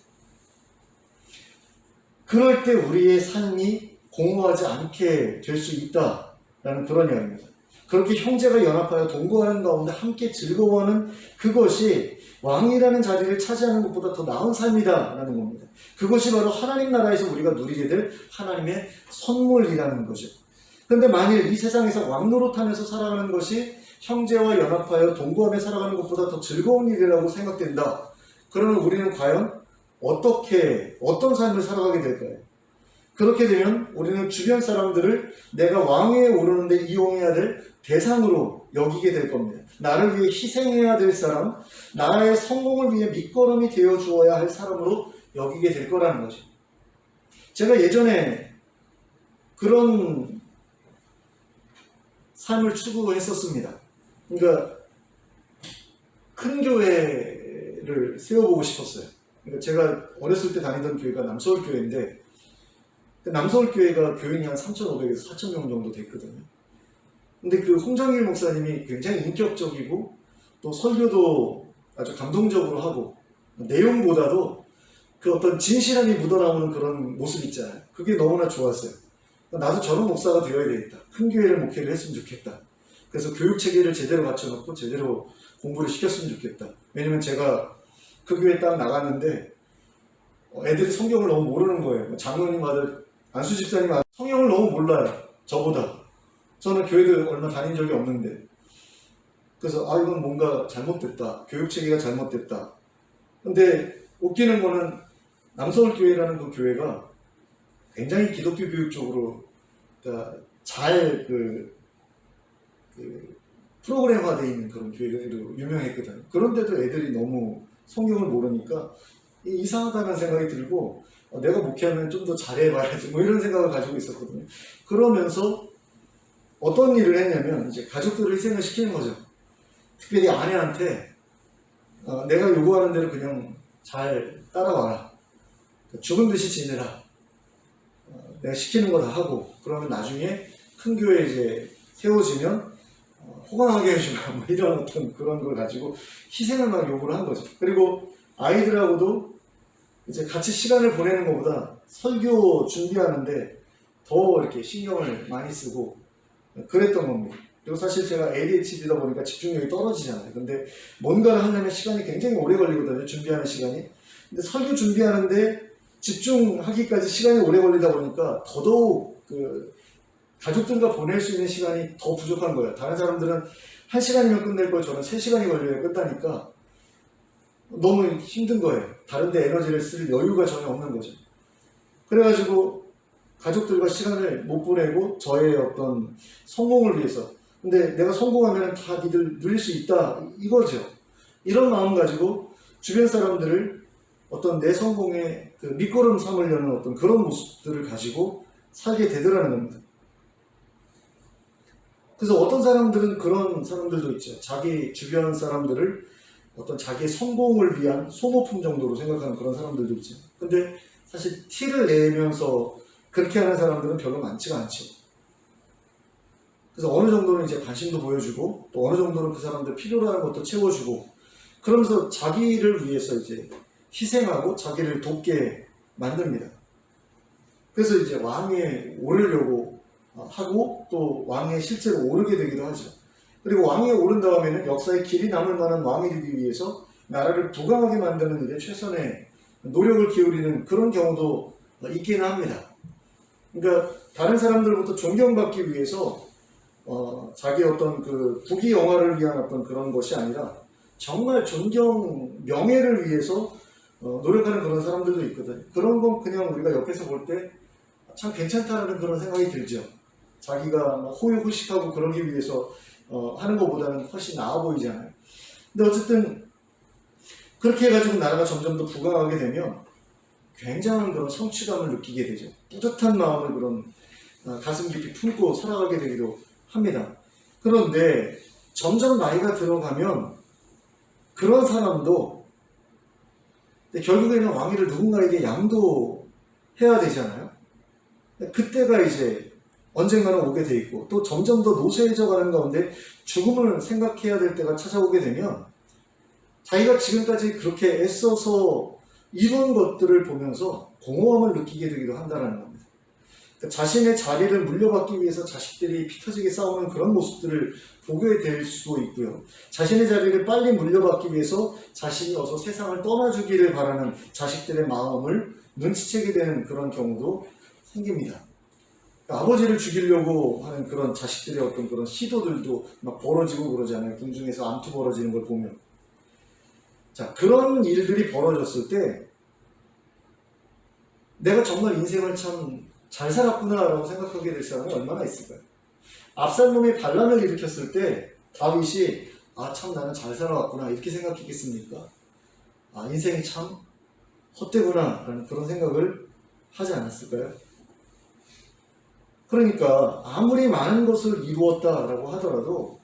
그럴 때 우리의 삶이 공허하지 않게 될 수 있다라는 그런 이야기입니다. 그렇게 형제가 연합하여 동거하는 가운데 함께 즐거워하는 그것이 왕이라는 자리를 차지하는 것보다 더 나은 삶이다라는 겁니다. 그것이 바로 하나님 나라에서 우리가 누리게 될 하나님의 선물이라는 거죠. 그런데 만일 이 세상에서 왕 노릇하면서 살아가는 것이 형제와 연합하여 동거하며 살아가는 것보다 더 즐거운 일이라고 생각된다. 그러면 우리는 과연 어떤 삶을 살아가게 될까요? 그렇게 되면 우리는 주변 사람들을 내가 왕위에 오르는데 이용해야 될 대상으로 여기게 될 겁니다. 나를 위해 희생해야 될 사람, 나의 성공을 위해 밑거름이 되어 주어야 할 사람으로 여기게 될 거라는 거죠. 제가 예전에 그런 삶을 추구했었습니다. 그러니까 큰 교회를 세워보고 싶었어요. 그러니까 제가 어렸을 때 다니던 교회가 남서울교회인데, 남서울교회가 교인이 한 3,500에서 4,000명 정도 됐거든요. 근데 그 홍정일 목사님이 굉장히 인격적이고 또 설교도 아주 감동적으로 하고, 내용보다도 그 어떤 진실함이 묻어나오는 그런 모습 있잖아요. 그게 너무나 좋았어요. 나도 저런 목사가 되어야 되겠다. 큰 교회를 목회를 했으면 좋겠다. 그래서 교육 체계를 제대로 갖춰놓고 제대로 공부를 시켰으면 좋겠다. 왜냐면 제가 그 교회 딱 나갔는데 애들이 성경을 너무 모르는 거예요. 장로님 아들, 안수 집사님 아들 성경을 너무 몰라요. 저보다. 저는 교회도 얼마 다닌 적이 없는데. 그래서 이건 뭔가 잘못됐다. 교육 체계가 잘못됐다. 근데 웃기는 거는 남서울교회라는 그 교회가 굉장히 기독교 교육적으로 잘 프로그램화되어 있는 그런 교회로 유명했거든요. 그런데도 애들이 너무 성경을 모르니까 이상하다는 생각이 들고, 내가 목회하면 좀 더 잘해봐야지 뭐 이런 생각을 가지고 있었거든요. 그러면서 어떤 일을 했냐면 이제 가족들을 희생을 시키는 거죠. 특별히 아내한테 내가 요구하는 대로 그냥 잘 따라와라. 죽은 듯이 지내라. 내가 시키는 거 다 하고, 그러면 나중에 큰 교회 이제 세워지면 호강하게 해주라. 뭐 이런 어떤 그런 걸 가지고 희생을 막 요구를 한 거죠. 그리고 아이들하고도 이제 같이 시간을 보내는 것보다 설교 준비하는데 더 이렇게 신경을 많이 쓰고 그랬던 겁니다. 그리고 사실 제가 ADHD다 보니까 집중력이 떨어지잖아요. 근데 뭔가를 하려면 시간이 굉장히 오래 걸리거든요. 준비하는 시간이. 근데 설교 준비하는데 집중하기까지 시간이 오래 걸리다 보니까 더더욱 가족들과 보낼 수 있는 시간이 더 부족한 거예요. 다른 사람들은 1시간이면 끝낼 걸 저는 3시간이 걸려야 끝나니까 너무 힘든 거예요. 다른 데 에너지를 쓸 여유가 전혀 없는 거죠. 그래가지고 가족들과 시간을 못 보내고 저의 어떤 성공을 위해서. 근데 내가 성공하면 다 니들 누릴 수 있다 이거죠. 이런 마음 가지고 주변 사람들을 어떤 내 성공의 그 밑거름 삼으려는 어떤 그런 모습들을 가지고 살게 되더라는 겁니다. 그래서 어떤 사람들은 그런 사람들도 있죠. 자기 주변 사람들을 어떤 자기의 성공을 위한 소모품 정도로 생각하는 그런 사람들도 있죠. 근데 사실 티를 내면서 그렇게 하는 사람들은 별로 많지가 않죠. 그래서 어느 정도는 이제 관심도 보여주고 또 어느 정도는 그 사람들 필요로 하는 것도 채워주고 그러면서 자기를 위해서 이제 희생하고 자기를 돕게 만듭니다. 그래서 이제 왕위에 오르려고 하고 또 왕위에 실제로 오르게 되기도 하죠. 그리고 왕위에 오른 다음에는 역사에 길이 남을 만한 왕이 되기 위해서 나라를 부강하게 만드는 일에 최선의 노력을 기울이는 그런 경우도 있기는 합니다. 그러니까 다른 사람들로부터 존경받기 위해서 자기 어떤 그 부귀 영화를 위한 어떤 그런 것이 아니라 정말 존경, 명예를 위해서 노력하는 그런 사람들도 있거든요. 그런 건 그냥 우리가 옆에서 볼 때 참 괜찮다는 그런 생각이 들죠. 자기가 호의호식하고 그러기 위해서 하는 것보다는 훨씬 나아 보이잖아요. 근데 어쨌든 그렇게 해가지고 나라가 점점 더 부강하게 되면 굉장한 그런 성취감을 느끼게 되죠. 뿌듯한 마음을 그런 가슴 깊이 품고 살아가게 되기도 합니다. 그런데 점점 나이가 들어가면 그런 사람도 결국에는 왕위를 누군가에게 양도해야 되잖아요. 그때가 이제 언젠가는 오게 돼 있고 또 점점 더 노쇠해져 가는 가운데 죽음을 생각해야 될 때가 찾아오게 되면 자기가 지금까지 그렇게 애써서 이룬 것들을 보면서 공허함을 느끼게 되기도 한다는 겁니다. 그러니까 자신의 자리를 물려받기 위해서 자식들이 피 터지게 싸우는 그런 모습들을 보게 될 수도 있고요. 자신의 자리를 빨리 물려받기 위해서 자신이 어서 세상을 떠나주기를 바라는 자식들의 마음을 눈치채게 되는 그런 경우도 생깁니다. 그러니까 아버지를 죽이려고 하는 그런 자식들의 어떤 그런 시도들도 막 벌어지고 그러잖아요. 궁중에서 암투 벌어지는 걸 보면. 자, 그런 일들이 벌어졌을 때 내가 정말 인생을 참 잘 살았구나라고 생각하게 될 사람이 얼마나 있을까요? 압살롬이 반란을 일으켰을 때 다윗이 참 나는 잘 살아왔구나 이렇게 생각했겠습니까? 인생이 참 헛되구나 라는 그런 생각을 하지 않았을까요? 그러니까 아무리 많은 것을 이루었다라고 하더라도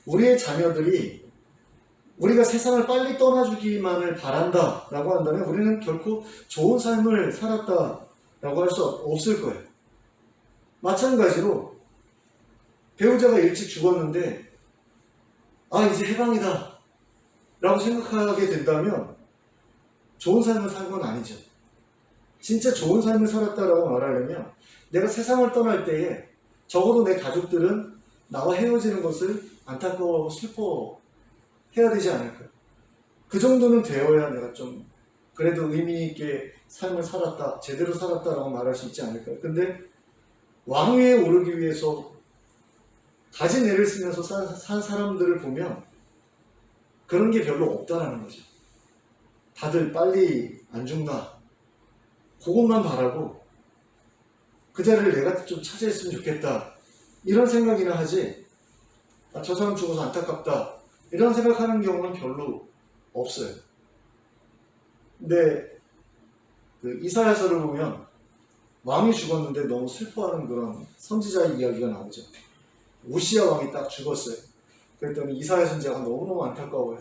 우리의 자녀들이 우리가 세상을 빨리 떠나주기만을 바란다라고 한다면 우리는 결코 좋은 삶을 살았다라고 할 수 없을 거예요. 마찬가지로 배우자가 일찍 죽었는데 이제 해방이다 라고 생각하게 된다면 좋은 삶을 산 건 아니죠. 진짜 좋은 삶을 살았다라고 말하려면 내가 세상을 떠날 때에 적어도 내 가족들은 나와 헤어지는 것을 안타까워하고 슬퍼해야 되지 않을까요? 그 정도는 되어야 내가 좀 그래도 의미 있게 삶을 살았다, 제대로 살았다라고 말할 수 있지 않을까요? 근데 왕위에 오르기 위해서 가진 애를 쓰면서 산 사람들을 보면 그런 게 별로 없다라는 거죠. 다들 빨리 안 죽나 그것만 바라고 그 자리를 내가 좀 차지했으면 좋겠다 이런 생각이나 하지 저 사람 죽어서 안타깝다 이런 생각하는 경우는 별로 없어요. 근데 그 이사야서를 보면 왕이 죽었는데 너무 슬퍼하는 그런 선지자의 이야기가 나오죠. 우시야 왕이 딱 죽었어요. 그랬더니 이사야 선지자가 너무너무 안타까워요.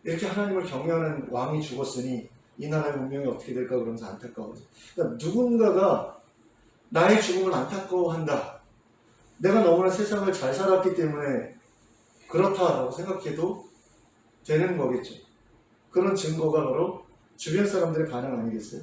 이렇게 하나님을 경외하는 왕이 죽었으니 이 나라의 운명이 어떻게 될까 그러면서 안타까워져. 그러니까 누군가가 나의 죽음을 안타까워한다. 내가 너무나 세상을 잘 살았기 때문에 그렇다라고 생각해도 되는 거겠죠. 그런 증거가 바로 주변 사람들의 반응 아니겠어요?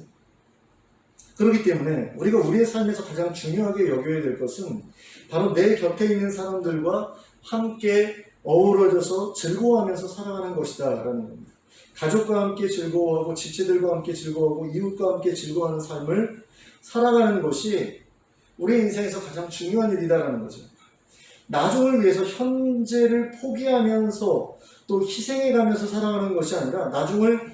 그렇기 때문에 우리가 우리의 삶에서 가장 중요하게 여겨야 될 것은 바로 내 곁에 있는 사람들과 함께 어우러져서 즐거워하면서 살아가는 것이다 라는 겁니다. 가족과 함께 즐거워하고 지체들과 함께 즐거워하고 이웃과 함께 즐거워하는 삶을 살아가는 것이 우리의 인생에서 가장 중요한 일이다라는 거죠. 나중을 위해서 현재를 포기하면서 또 희생해가면서 살아가는 것이 아니라 나중을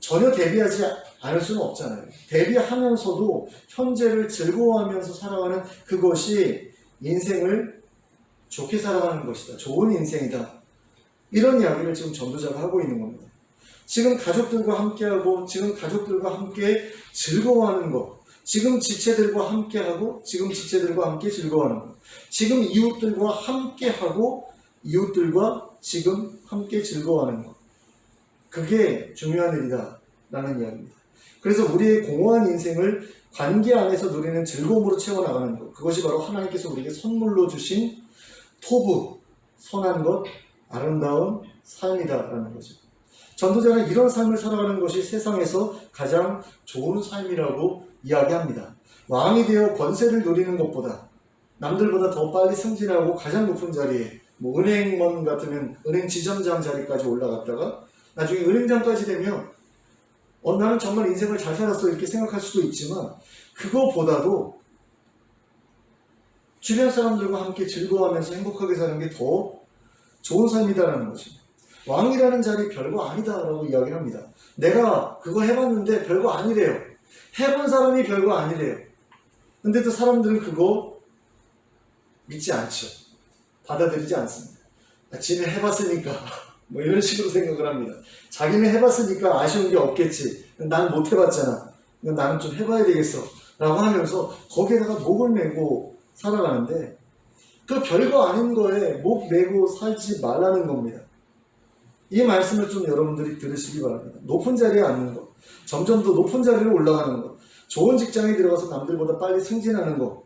전혀 대비하지 않을 수는 없잖아요. 대비하면서도 현재를 즐거워하면서 살아가는 그것이 인생을 좋게 살아가는 것이다. 좋은 인생이다. 이런 이야기를 지금 전도자가 하고 있는 겁니다. 지금 가족들과 함께하고 지금 가족들과 함께 즐거워하는 것, 지금 지체들과 함께하고 지금 지체들과 함께 즐거워하는 것, 지금 이웃들과 함께하고 이웃들과 지금 함께 즐거워하는 것, 그게 중요한 일이다 라는 이야기입니다. 그래서 우리의 공허한 인생을 관계 안에서 누리는 즐거움으로 채워나가는 것, 그것이 바로 하나님께서 우리에게 선물로 주신 토부, 선한 것, 아름다운 삶이다라는 거죠. 전도자는 이런 삶을 살아가는 것이 세상에서 가장 좋은 삶이라고 이야기합니다. 왕이 되어 권세를 누리는 것보다 남들보다 더 빨리 승진하고 가장 높은 자리에, 뭐 은행원 같으면 은행 지점장 자리까지 올라갔다가 나중에 은행장까지 되면 나는 정말 인생을 잘 살았어 이렇게 생각할 수도 있지만, 그거보다도 주변 사람들과 함께 즐거워하면서 행복하게 사는 게 더 좋은 삶이다라는 거죠. 왕이라는 자리 별거 아니다라고 이야기합니다. 내가 그거 해봤는데 별거 아니래요. 해본 사람이 별거 아니래요. 근데도 사람들은 그거 믿지 않죠. 받아들이지 않습니다. 지는 해봤으니까 뭐 이런 식으로 생각을 합니다. 자기는 해봤으니까 아쉬운 게 없겠지. 난 못 해봤잖아. 나는 좀 해봐야 되겠어 라고 하면서 거기에다가 목을 메고 살아가는데, 그 별거 아닌 거에 목 메고 살지 말라는 겁니다. 이 말씀을 좀 여러분들이 들으시기 바랍니다. 높은 자리에 앉는 것, 점점 더 높은 자리로 올라가는 것, 좋은 직장에 들어가서 남들보다 빨리 승진하는 것,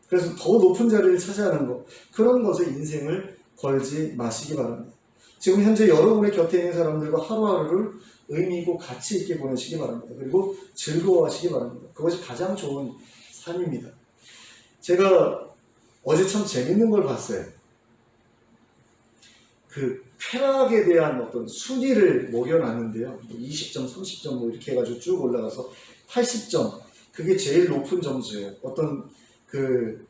그래서 더 높은 자리를 차지하는 것, 그런 것에 인생을 걸지 마시기 바랍니다. 지금 현재 여러분의 곁에 있는 사람들과 하루하루를 의미 있고 가치 있게 보내시기 바랍니다. 그리고 즐거워하시기 바랍니다. 그것이 가장 좋은 삶입니다. 제가 어제 참 재밌는 걸 봤어요. 그 쾌락에 대한 어떤 순위를 매겨놨는데요. 20점, 30점 뭐 이렇게 해가지고 쭉 올라가서 80점. 그게 제일 높은 점수예요. 어떤 그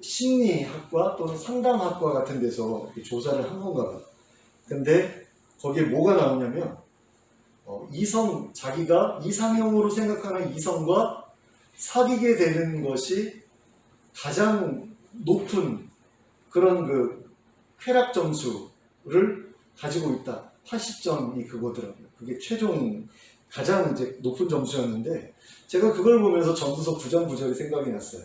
심리학과 또는 상담학과 같은 데서 이렇게 조사를 한 건가 봐요. 근데 거기에 뭐가 나오냐면 자기가 이상형으로 생각하는 이성과 사귀게 되는 것이 가장 높은 그런 그 쾌락 점수를 가지고 있다. 80점이 그거더라고요. 그게 최종 가장 이제 높은 점수였는데, 제가 그걸 보면서 전도서 9장 9절이 생각이 났어요.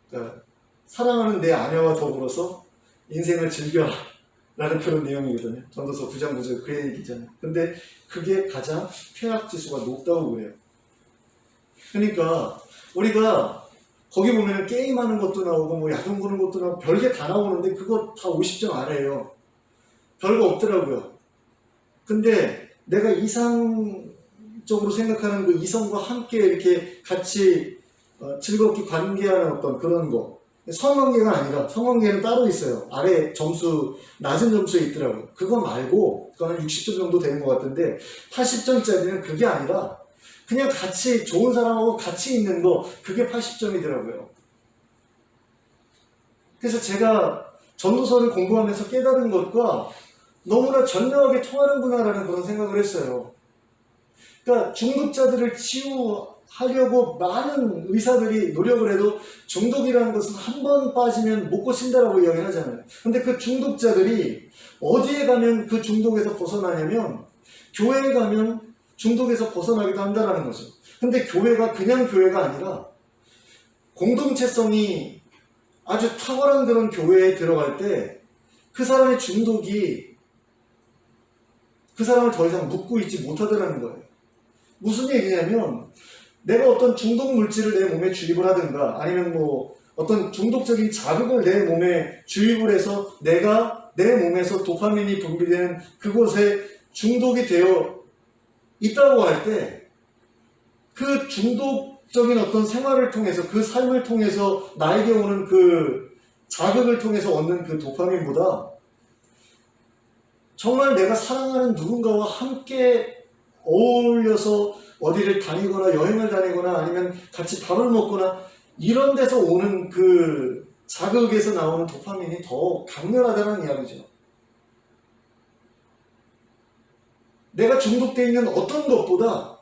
그러니까 사랑하는 내 아내와 더불어서 인생을 즐겨라 라는 그런 내용이거든요. 전도서 9장 9절 그 얘기잖아요. 근데 그게 가장 쾌락 지수가 높다고 그래요. 그러니까 우리가 거기 보면은 게임하는 것도 나오고 뭐 야동 보는 것도 나오고 별게 다 나오는데 그거 다 50점 아래예요. 별거 없더라고요. 근데 내가 이상적으로 생각하는 그 이성과 함께 이렇게 같이 즐겁게 관계하는 어떤 그런 거, 성관계가 아니라, 성관계는 따로 있어요. 아래 점수 낮은 점수에 있더라고요. 그거 말고 그거는 60점 정도 되는 것 같은데 80점짜리는 그게 아니라 그냥 같이 좋은 사람하고 같이 있는 거, 그게 80점이더라고요. 그래서 제가 전도서를 공부하면서 깨달은 것과 너무나 절묘하게 통하는구나라는 그런 생각을 했어요. 그러니까 중독자들을 치유하려고 많은 의사들이 노력을 해도 중독이라는 것은 한 번 빠지면 못 고친다라고 이야기를 하잖아요. 근데 그 중독자들이 어디에 가면 그 중독에서 벗어나냐면 교회에 가면 중독에서 벗어나기도 한다는 거죠. 근데 교회가 그냥 교회가 아니라 공동체성이 아주 탁월한 그런 교회에 들어갈 때 그 사람의 중독이 그 사람을 더 이상 묶고 있지 못하더라는 거예요. 무슨 얘기냐면, 내가 어떤 중독 물질을 내 몸에 주입을 하든가 아니면 뭐 어떤 중독적인 자극을 내 몸에 주입을 해서 내가 내 몸에서 도파민이 분비되는 그곳에 중독이 되어 있다고 할 때, 그 중독적인 어떤 생활을 통해서, 그 삶을 통해서 나에게 오는 그 자극을 통해서 얻는 그 도파민보다 정말 내가 사랑하는 누군가와 함께 어울려서 어디를 다니거나 여행을 다니거나 아니면 같이 밥을 먹거나 이런 데서 오는 그 자극에서 나오는 도파민이 더 강렬하다는 이야기죠. 내가 중독되어 있는 어떤 것보다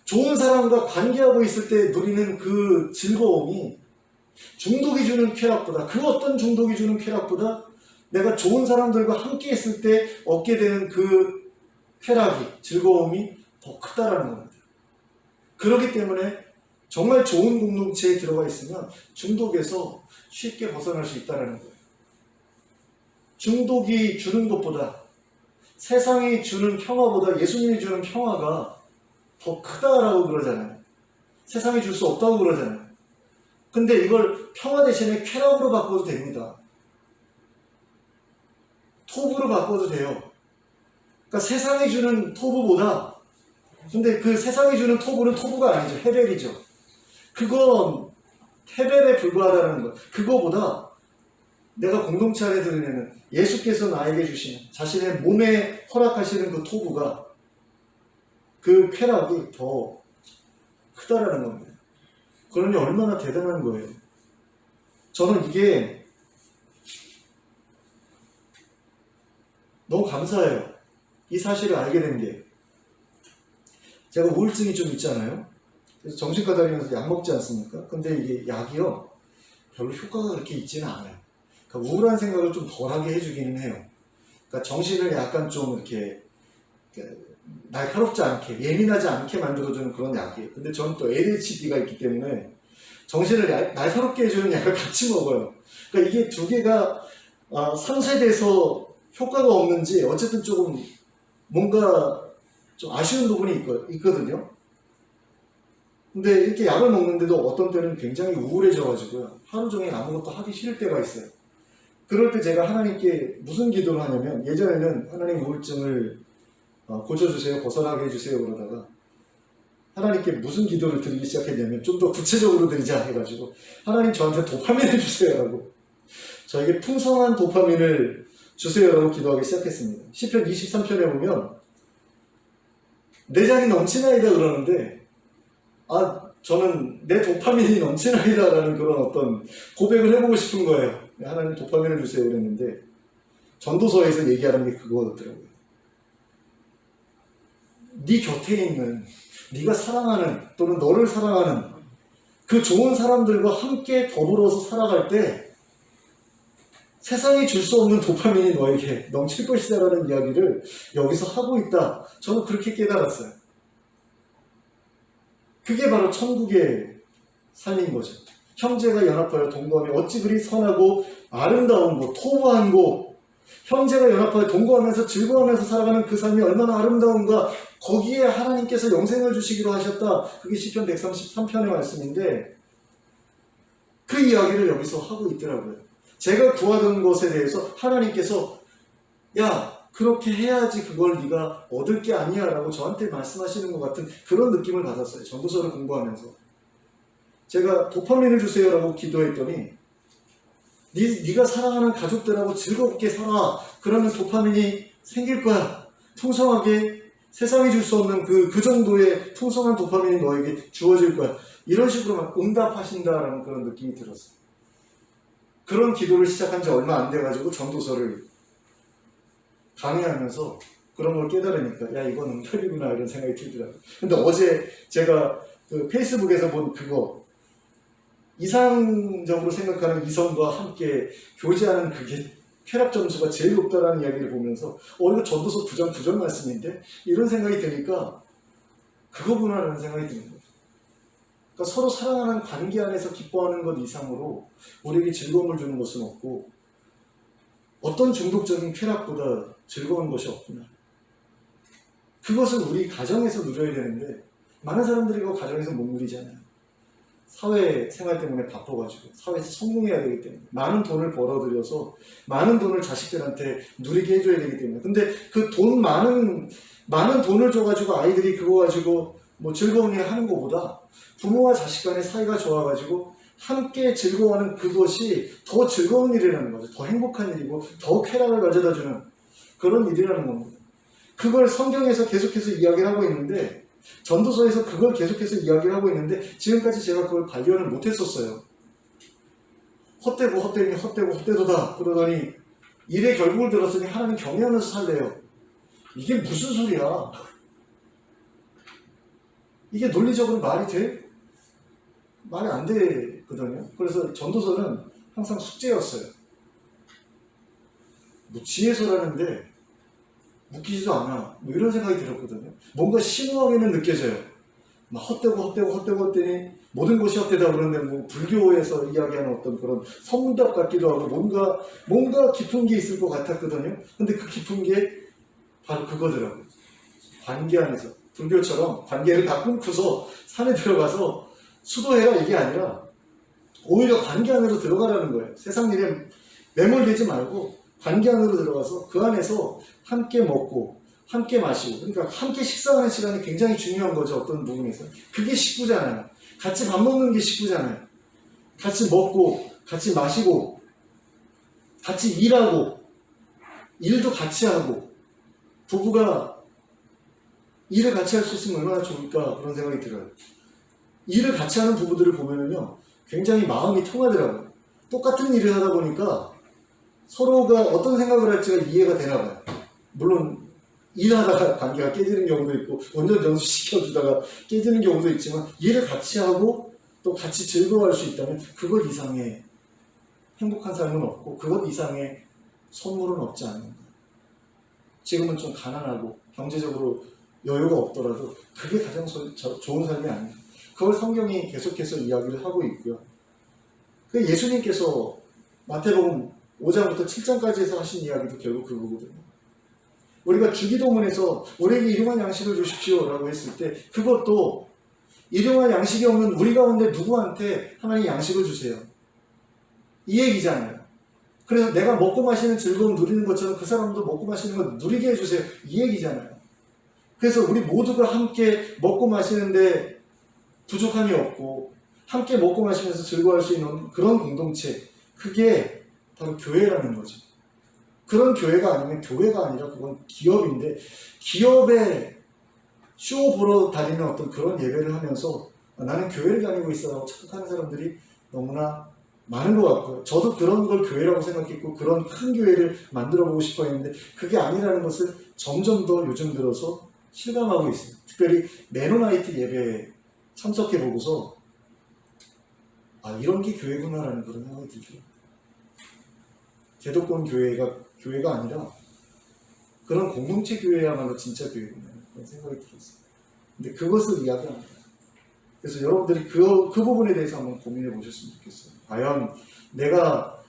좋은 사람과 관계하고 있을 때 누리는 그 즐거움이 중독이 주는 쾌락보다, 그 어떤 중독이 주는 쾌락보다 내가 좋은 사람들과 함께 있을 때 얻게 되는 그 쾌락이, 즐거움이 더 크다라는 겁니다. 그렇기 때문에 정말 좋은 공동체에 들어가 있으면 중독에서 쉽게 벗어날 수 있다는 거예요. 중독이 주는 것보다, 세상이 주는 평화보다 예수님이 주는 평화가 더 크다라고 그러잖아요. 세상이 줄 수 없다고 그러잖아요. 근데 이걸 평화 대신에 쾌락으로 바꿔도 됩니다. 톱으로 바꿔도 돼요. 그러니까 세상이 주는 토부보다, 근데 그 세상이 주는 토부는 토부가 아니죠. 헤벨이죠. 그건 헤벨에 불과하다는 것. 그거보다 내가 공동체 안에 들으면 예수께서 나에게 주시는 자신의 몸에 허락하시는 그 토부가, 그 쾌락이 더 크다라는 겁니다. 그러니 얼마나 대단한 거예요. 저는 이게 너무 감사해요. 이 사실을 알게 된 게. 제가 우울증이 좀 있잖아요. 그래서 정신과 다니면서 약 먹지 않습니까? 근데 이게 약이요, 별로 효과가 그렇게 있지는 않아요. 그러니까 우울한 생각을 좀 덜하게 해주기는 해요. 그러니까 정신을 약간 좀 이렇게 날카롭지 않게, 예민하지 않게 만들어주는 그런 약이에요. 근데 저는 또 ADHD가 있기 때문에 정신을 날카롭게 해주는 약을 같이 먹어요. 그러니까 이게 두 개가 상쇄돼서 효과가 없는지 어쨌든 조금 뭔가 좀 아쉬운 부분이 있거든요. 근데 이렇게 약을 먹는데도 어떤 때는 굉장히 우울해져가지고요, 하루 종일 아무것도 하기 싫을 때가 있어요. 그럴 때 제가 하나님께 무슨 기도를 하냐면, 예전에는 하나님 우울증을 고쳐주세요, 벗어나게 해주세요 그러다가 하나님께 무슨 기도를 드리기 시작했냐면, 좀 더 구체적으로 드리자 해가지고 하나님 저한테 도파민을 주세요라고, 저에게 풍성한 도파민을 주세요라고 기도하기 시작했습니다. 시편 23편에 보면 내 잔이 넘치나이다 그러는데, 저는 내 도파민이 넘치나이다라는 그런 어떤 고백을 해보고 싶은 거예요. 하나님 도파민을 주세요 그랬는데, 전도서에서 얘기하는 게 그거더라고요. 네 곁에 있는, 네가 사랑하는 또는 너를 사랑하는 그 좋은 사람들과 함께 더불어서 살아갈 때 세상이 줄 수 없는 도파민이 너에게 넘칠 것이다라는 이야기를 여기서 하고 있다. 저는 그렇게 깨달았어요. 그게 바로 천국의 삶인 거죠. 형제가 연합하여 동거하며 어찌 그리 선하고 아름다운 곳, 토부한 곳, 형제가 연합하여 동거하면서 즐거워하면서 살아가는 그 삶이 얼마나 아름다운가. 거기에 하나님께서 영생을 주시기로 하셨다. 그게 시편 133편의 말씀인데, 그 이야기를 여기서 하고 있더라고요. 제가 구하던 것에 대해서 하나님께서 야, 그렇게 해야지 그걸 네가 얻을 게 아니야 라고 저한테 말씀하시는 것 같은 그런 느낌을 받았어요. 전도서를 공부하면서. 제가 도파민을 주세요 라고 기도했더니, 네가 사랑하는 가족들하고 즐겁게 살아. 그러면 도파민이 생길 거야. 풍성하게, 세상이 줄 수 없는 그 정도의 풍성한 도파민이 너에게 주어질 거야. 이런 식으로 막 응답하신다라는 그런 느낌이 들었어요. 그런 기도를 시작한 지 얼마 안 돼가지고 전도서를 강의하면서 그런 걸 깨달으니까, 야, 이건 응답이구나 이런 생각이 들더라고요. 근데 어제 제가 그 페이스북에서 본 그거, 이상적으로 생각하는 이성과 함께 교제하는 그게 쾌락 점수가 제일 높다라는 이야기를 보면서 이거 전도서 9장 말씀인데? 이런 생각이 드니까 그거구나라는 생각이 드는 거죠. 그러니까 서로 사랑하는 관계 안에서 기뻐하는 것 이상으로 우리에게 즐거움을 주는 것은 없고, 어떤 중독적인 쾌락보다 즐거운 것이 없구나. 그것을 우리 가정에서 누려야 되는데 많은 사람들이 그거 가정에서 못 누리잖아요. 사회생활 때문에 바빠가지고 사회에서 성공해야 되기 때문에 많은 돈을 벌어들여서 많은 돈을 자식들한테 누리게 해줘야 되기 때문에. 근데 그 돈 많은 돈을 줘가지고 아이들이 그거 가지고 뭐 즐거운 일 하는 것보다 부모와 자식 간의 사이가 좋아가지고 함께 즐거워하는 그것이 더 즐거운 일이라는 거죠. 더 행복한 일이고 더 쾌락을 가져다주는 그런 일이라는 겁니다. 그걸 성경에서 계속해서 이야기를 하고 있는데, 전도서에서 그걸 계속해서 이야기를 하고 있는데 지금까지 제가 그걸 발견을 못했었어요. 헛되고 헛되니 헛되고 헛되도다 그러더니 일의 결국을 들었으니 하나님 경외하면서 살래요. 이게 무슨 소리야? 이게 논리적으로 말이 돼? 말이 안 되거든요. 그래서 전도서는 항상 숙제였어요. 뭐 지혜서라는데 웃기지도 않아. 뭐 이런 생각이 들었거든요. 뭔가 심오하게는 느껴져요. 막 헛되고 했더니 모든 것이 헛되다 그러는데 뭐 불교에서 이야기하는 어떤 그런 선문답 같기도 하고 뭔가 깊은 게 있을 것 같았거든요. 근데 그 깊은 게 바로 그거더라고요. 관계 안에서. 불교처럼 관계를 다 끊고서 산에 들어가서 수도해라 이게 아니라 오히려 관계 안으로 들어가라는 거예요. 세상 일에 매몰되지 말고 관계 안으로 들어가서 그 안에서 함께 먹고 함께 마시고, 그러니까 함께 식사하는 시간이 굉장히 중요한 거죠. 어떤 부분에서. 그게 식구잖아요. 같이 밥 먹는 게 식구잖아요. 같이 먹고 같이 마시고 같이 일하고 일도 같이 하고 부부가 일을 같이 할 수 있으면 얼마나 좋을까 그런 생각이 들어요. 일을 같이 하는 부부들을 보면은요 굉장히 마음이 통하더라고요. 똑같은 일을 하다 보니까 서로가 어떤 생각을 할지가 이해가 되나 봐요. 물론 일하다가 관계가 깨지는 경우도 있고 운전 연수 시켜주다가 깨지는 경우도 있지만 일을 같이 하고 또 같이 즐거워할 수 있다면 그것 이상의 행복한 삶은 없고 그것 이상의 선물은 없지 않는가. 지금은 좀 가난하고 경제적으로 여유가 없더라도 그게 가장 좋은 삶이 아닌가. 그걸 성경이 계속해서 이야기를 하고 있고요. 예수님께서 마태복음 5장부터 7장까지 해서 하신 이야기도 결국 그거거든요. 우리가 주기도문에서 우리에게 일용할 양식을 주십시오 라고 했을 때 그것도 일용할 양식이 없는 우리 가운데 누구한테 하나님 양식을 주세요. 이 얘기잖아요. 그래서 내가 먹고 마시는 즐거움 누리는 것처럼 그 사람도 먹고 마시는 거 누리게 해주세요. 이 얘기잖아요. 그래서 우리 모두가 함께 먹고 마시는데 부족함이 없고 함께 먹고 마시면서 즐거워할 수 있는 그런 공동체, 그게 바로 교회라는 거죠. 그런 교회가 아니면 교회가 아니라 그건 기업인데 기업에 쇼 보러 다니는 어떤 그런 예배를 하면서 나는 교회를 다니고 있어라고 착각하는 사람들이 너무나 많은 것 같고요. 저도 그런 걸 교회라고 생각했고 그런 큰 교회를 만들어 보고 싶어 했는데 그게 아니라는 것을 점점 더 요즘 들어서 실감하고 있어요. 특별히 메노나이트 예배에 참석해 보고서 이런 게 교회구나라는 그런 생각이 들죠. 제도권 교회가 아니라 그런 공동체 교회야말로 진짜 교회구나 그런 생각이 들었어요. 근데 그것을 이야기합니다. 그래서 여러분들이 그 부분에 대해서 한번 고민해 보셨으면 좋겠어요. 과연 내가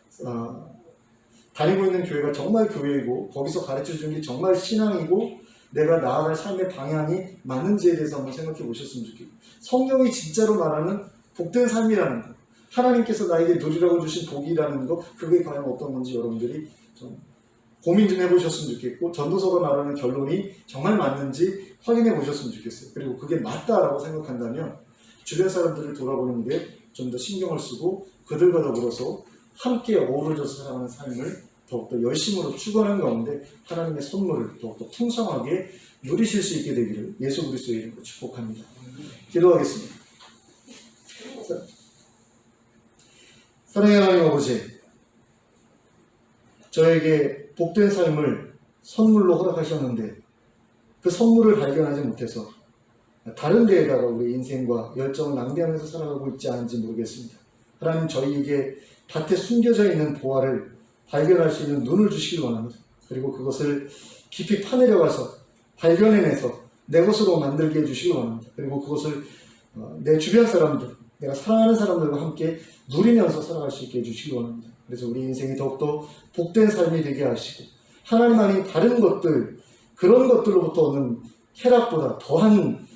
다니고 있는 교회가 정말 교회이고 거기서 가르쳐 주는 게 정말 신앙이고 내가 나아갈 삶의 방향이 맞는지에 대해서 한번 생각해 보셨으면 좋겠고, 성경이 진짜로 말하는 복된 삶이라는 것, 하나님께서 나에게 누리라고 주신 복이라는 것, 그게 과연 어떤 건지 여러분들이 좀 고민 좀 해보셨으면 좋겠고, 전도서가 말하는 결론이 정말 맞는지 확인해 보셨으면 좋겠어요. 그리고 그게 맞다라고 생각한다면 주변 사람들을 돌아보는 데 좀 더 신경을 쓰고 그들과 더불어서 함께 어우러져서 살아가는 삶을 더욱더 열심으로 추구하는 가운데 하나님의 선물을 더욱더 풍성하게 누리실 수 있게 되기를 예수 그리스도의 이름으로 축복합니다. 기도하겠습니다. 사랑의 하나님 아버지, 저에게 복된 삶을 선물로 허락하셨는데 그 선물을 발견하지 못해서 다른 데에다가 우리 인생과 열정을 낭비하면서 살아가고 있지 않은지 모르겠습니다. 하나님, 저희에게 밭에 숨겨져 있는 보화를 발견할 수 있는 눈을 주시길 원합니다. 그리고 그것을 깊이 파내려가서 발견해내서 내 것으로 만들게 해주시길 원합니다. 그리고 그것을 내 주변 사람들, 내가 사랑하는 사람들과 함께 누리면서 살아갈 수 있게 해주시길 원합니다. 그래서 우리 인생이 더욱더 복된 삶이 되게 하시고 하나님 아닌 다른 것들, 그런 것들로부터 오는 쾌락보다 더한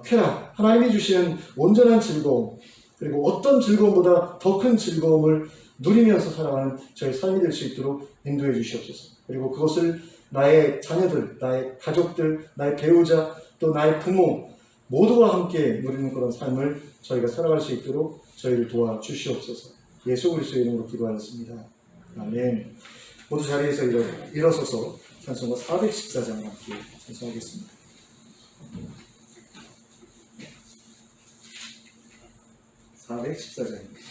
쾌락, 하나님이 주시는 온전한 즐거움, 그리고 어떤 즐거움보다 더 큰 즐거움을 누리면서 살아가는 저의 삶이 될 수 있도록 인도해 주시옵소서. 그리고 그것을 나의 자녀들, 나의 가족들, 나의 배우자, 또 나의 부모 모두와 함께 누리는 그런 삶을 저희가 살아갈 수 있도록 저희를 도와주시옵소서. 예수 그리스도의 이름으로 기도하였습니다. 아멘. 모두 자리에서 일어서서 찬송가 414장 함께 찬송하겠습니다. 414장입니다.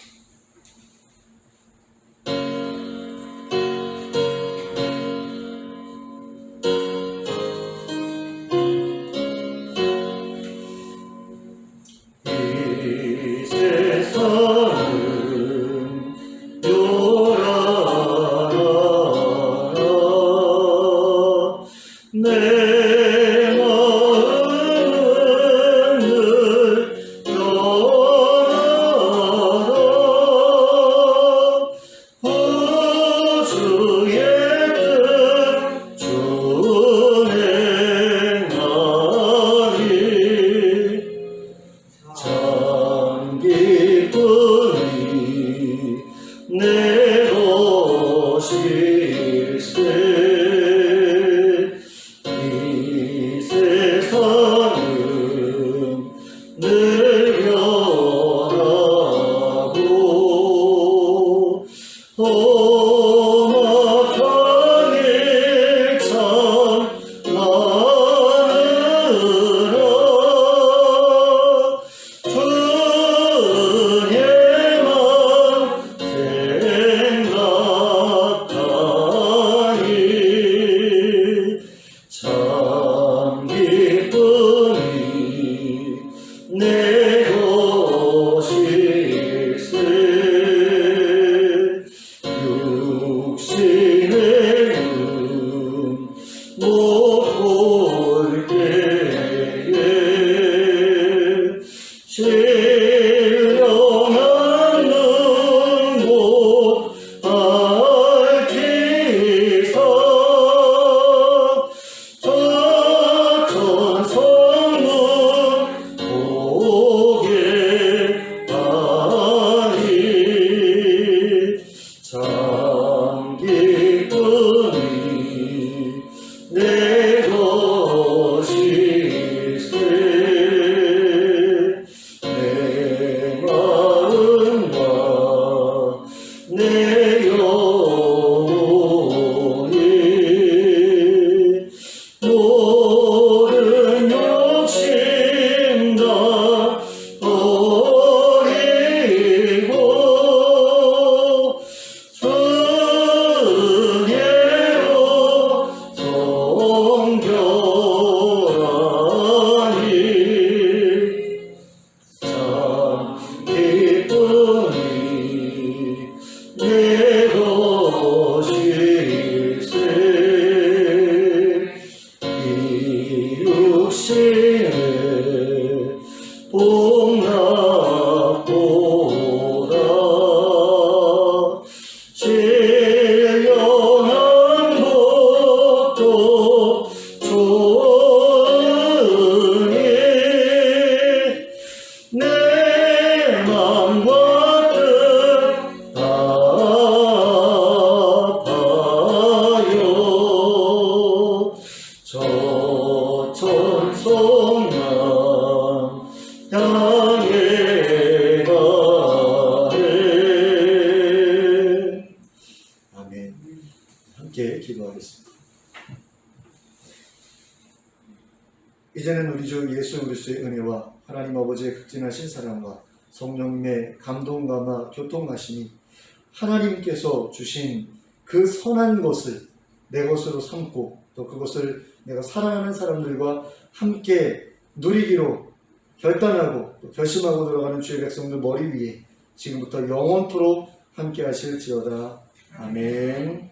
복락보다 신령한 복도 좋으니 내 맘과 뜻 아파요 저 천송만 향해 가네. 아멘. 함께 기도하겠습니다. 이제는 우리 주 예수 그리스도의 은혜와 하나님 아버지의 극진하신 사랑과 성령님의 감동감화 교통하심이 하나님께서 주신 그 선한 것을 내 것으로 삼고 또 그것을 내가 사랑하는 사람들과 함께 누리기로 결단하고 또 결심하고 들어가는 주의 백성들 머리 위에 지금부터 영원토록 함께 하실지어다. 아멘.